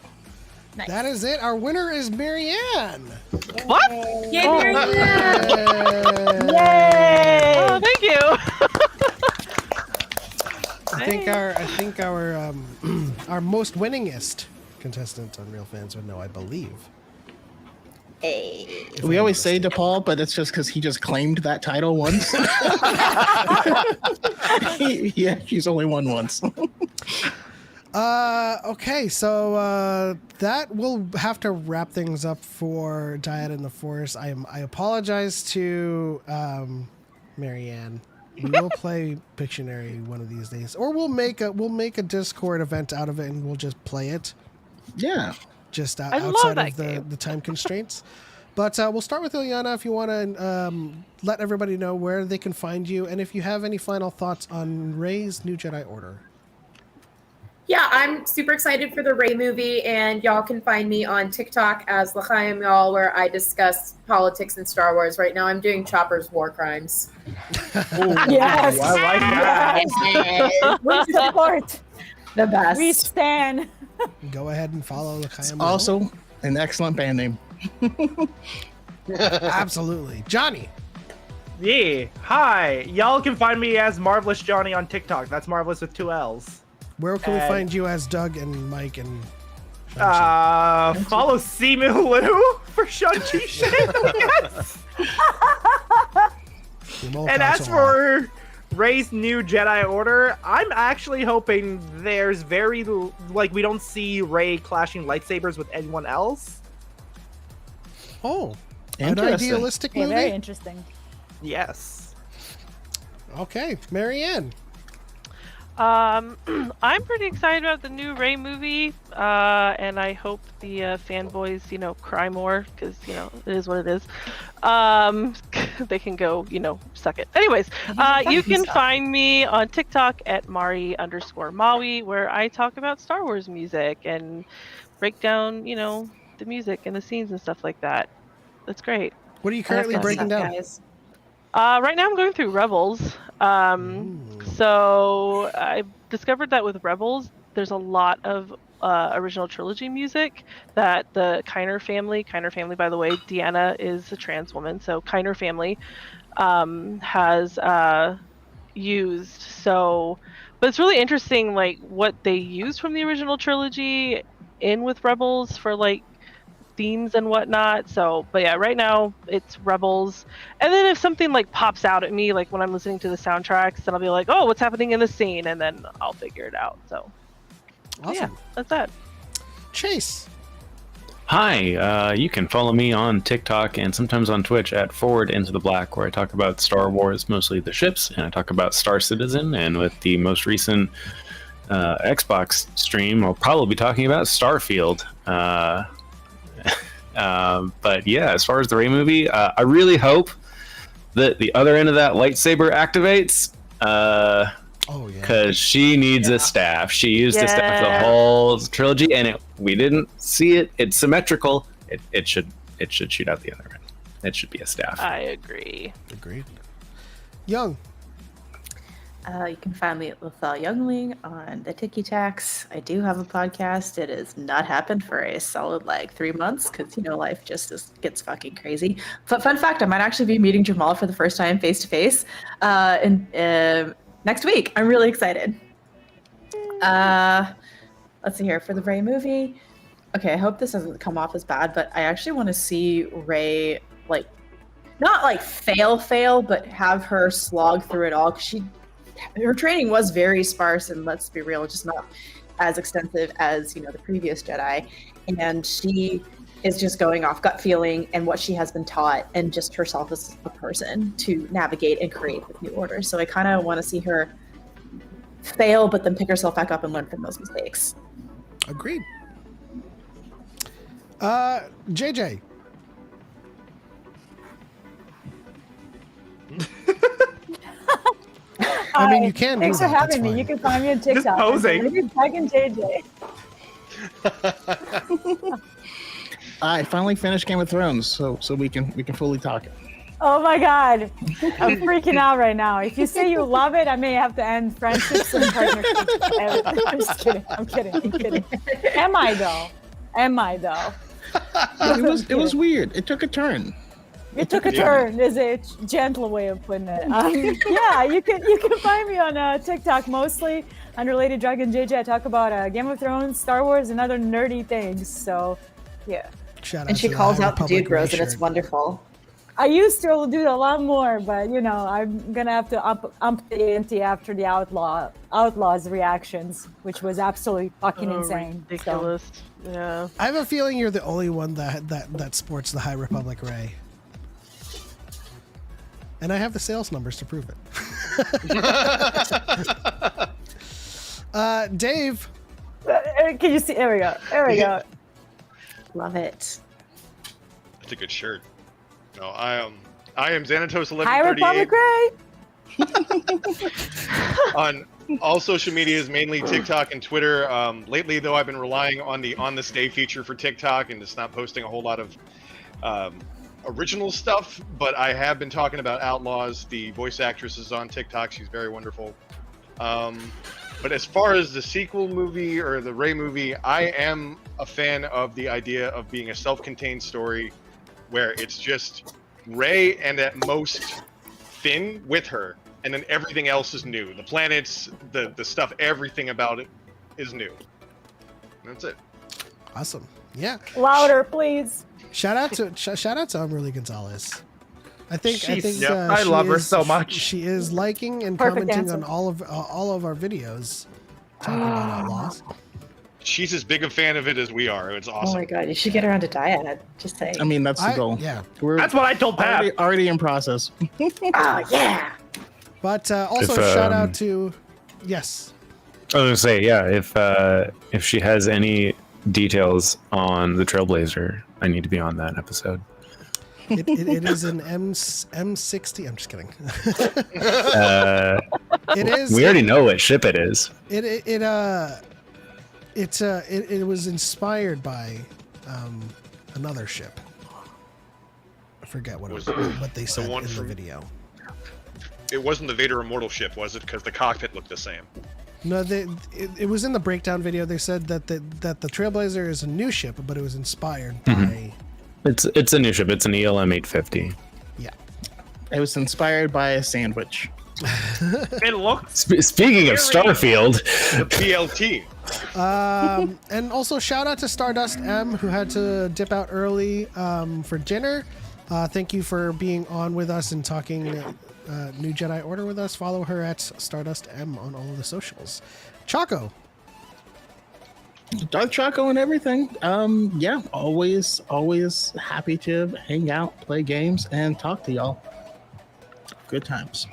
That is it. Our winner is Marianne. What? Yay, Marianne! Yay! Oh, thank you. I think our our most winningest contestant on Real Fans would know, I believe. Hey. We always say DePaul, but it's just because he just claimed that title once. Yeah, he's only won once. Okay, so that will have to wrap things up for Dyad and the Force. I apologize to Marianne. We will play Pictionary one of these days, or we'll make a Discord event out of it, and we'll just play it. Yeah, just I love outside that of game. the time constraints. But we'll start with Ilyana if you want to let everybody know where they can find you, and if you have any final thoughts on Rey's New Jedi Order. Yeah, I'm super excited for the Rey movie, and y'all can find me on TikTok as L'chaim Y'all, where I discuss politics and Star Wars. Right now, I'm doing Chopper's War Crimes. Yes. I like that. We support. The best. We stand. Go ahead and follow L'chaim. also an excellent band name. Absolutely. Johnny. Yeah. Hi. Y'all can find me as Marvelous Johnny on TikTok. That's Marvelous with 2 L's. Where can we find you as Doug and Mike and Shang-Chi? Follow Simu Liu for Shang-Chi shit. Yes. And as for Rey's New Jedi Order, I'm actually hoping there's we don't see Rey clashing lightsabers with anyone else. Oh, an idealistic movie? Very interesting. Yes. Okay, Marianne. I'm pretty excited about the new Rey movie, and I hope the fanboys, cry more, because, it is what it is. They can go, suck it. Anyways, you can find me on TikTok at Mari_Maui, where I talk about Star Wars music and break down, the music and the scenes and stuff like that. That's great. What are you currently breaking down? Guys. Right now I'm going through Rebels. So I discovered that with Rebels, there's a lot of original trilogy music that the Kiner family, by the way, Deanna is a trans woman, so Kiner family has used. So, but it's really interesting, what they used from the original trilogy in with Rebels for themes and whatnot. So, but yeah, right now it's Rebels, and then if something pops out at me, when I'm listening to the soundtracks, then I'll be like, oh, what's happening in the scene, and then I'll figure it out. So awesome. Yeah, that's that. Chase. Hi, you can follow me on TikTok and sometimes on Twitch at Forward Into the Black, where I talk about Star Wars, mostly the ships, and I talk about Star Citizen, and with the most recent Xbox stream, I'll probably be talking about Starfield. But yeah, as far as the Rey movie, I really hope that the other end of that lightsaber activates. Because she needs a staff. She used a staff the whole trilogy, and we didn't see it. It's symmetrical. It should shoot out the other end. It should be a staff. I agree. Agreed. Young. You can find me at Lethal Youngling on the Tiki Tax. I do have a podcast. It has not happened for a solid 3 months because life just gets fucking crazy. But fun fact, I might actually be meeting Jamal for the first time face to face next week. I'm really excited. Let's see here for the Rey movie. Okay, I hope this doesn't come off as bad, but I actually want to see Rey not fail, but have her slog through it all, because her training was very sparse, and let's be real, just not as extensive as the previous Jedi, and she is just going off gut feeling and what she has been taught, and just herself as a person to navigate and create with New Order. So I kind of want to see her fail, but then pick herself back up and learn from those mistakes. Agreed. JJ. I mean, you can. Thanks for having me. You can find me on TikTok. Posing. Tagging JJ. I finally finished Game of Thrones, so we can fully talk it. Oh my god, I'm freaking out right now. If you say you love it, I may have to end friendships and partnerships. I'm just kidding. I'm kidding. Am I though? It was weird. It took a turn. It took a turn is a gentle way of putting it. Yeah, you can find me on TikTok mostly under Lady Dragon JJ. I talk about Game of Thrones, Star Wars, and other nerdy things. So, yeah. Shout out And she to the calls High out the Republic dude bros, Ray and it's shirt. wonderful. I used to do a lot more, but you know, I'm gonna have to up the ante after the Outlaws reactions, which was absolutely fucking insane. Ridiculous. Yeah. I have a feeling you're the only one that sports the High Republic Ray. And I have the sales numbers to prove it. Dave. Can you see? There we go. There we go. Love it. That's a good shirt. No, I am Xanatos High 1138 Republic Ray. on all social medias, mainly TikTok and Twitter. Lately, though, I've been relying on the On This Day feature for TikTok and just not posting a whole lot of original stuff. But I have been talking about Outlaws. The voice actress is on TikTok. She's very wonderful. But as far as the sequel movie or the Rey movie, I am a fan of the idea of being a self-contained story where it's just Rey and at most Finn with her, and then everything else is new. The planets, the stuff, everything about it is new. That's it. Awesome. Yeah. Louder, please. Shout out to Umberly Gonzalez. I think I she love her is- so much. She is liking and Perfect commenting on answer. all of our videos talking about Outlaws. She's as big a fan of it as we are. It's awesome. Oh my god, you should get her onto Dyad. Just saying. I mean, that's the goal. Yeah. That's what I told Pat. Already in process. Oh yeah. But also If, shout out to yes. I was gonna say, yeah, if she has any details on the Trailblazer, I need to be on that episode. It is an M60. I'm just kidding. It is. We already know what ship it is. It was inspired by another ship. I forget what they said one in the from- video. It wasn't the Vader Immortal ship, was it? Because the cockpit looked the same. No, it was in the breakdown video. They said that the Trailblazer is a new ship, but it was inspired by. It's a new ship. It's an ELM 850. Yeah. It was inspired by a sandwich. It looks. Speaking of Starfield, The PLT. And also shout out to Stardust M, who had to dip out early for dinner. Thank you for being on with us and talking New Jedi Order with us. Follow her at Stardust M on all of the socials. Choco. Darth Choco and everything. Yeah, always happy to hang out, play games, and talk to y'all. Good times.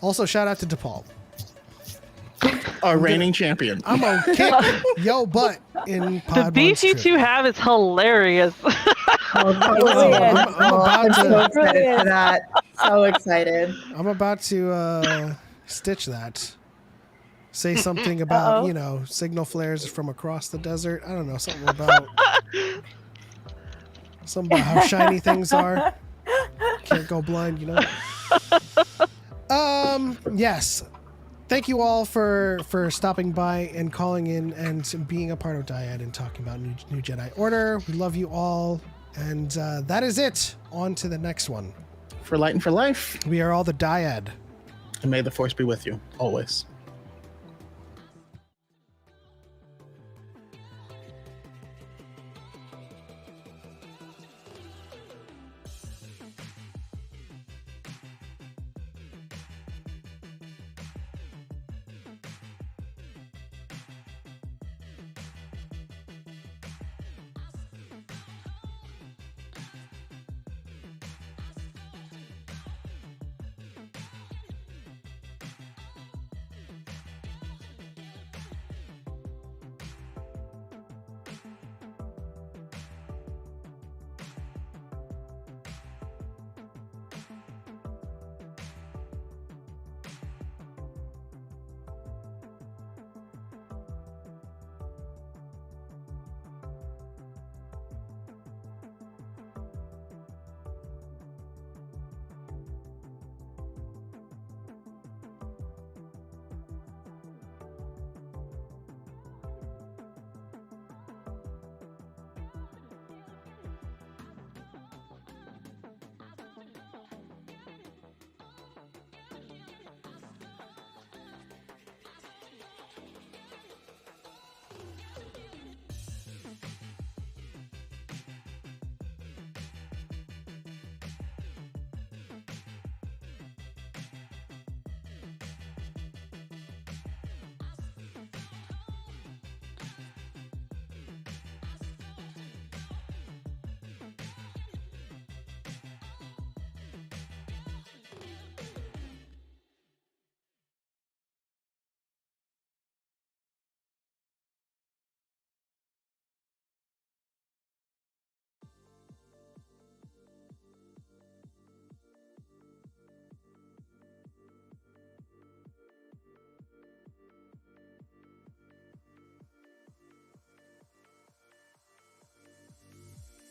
Also shout out to DePaul. Our reigning champion. I'm gonna kick yo butt in The beef you two have is hilarious. I'm I'm so about excited for that. So excited. to stitch that. Say something about, signal flares from across the desert. I don't know, something about how shiny things are. Can't go blind, Yes. Thank you all for stopping by and calling in and being a part of Dyad and talking about New Jedi Order. We love you all. And that is it. On to the next one. For light and for life. We are all the Dyad. And may the force be with you always.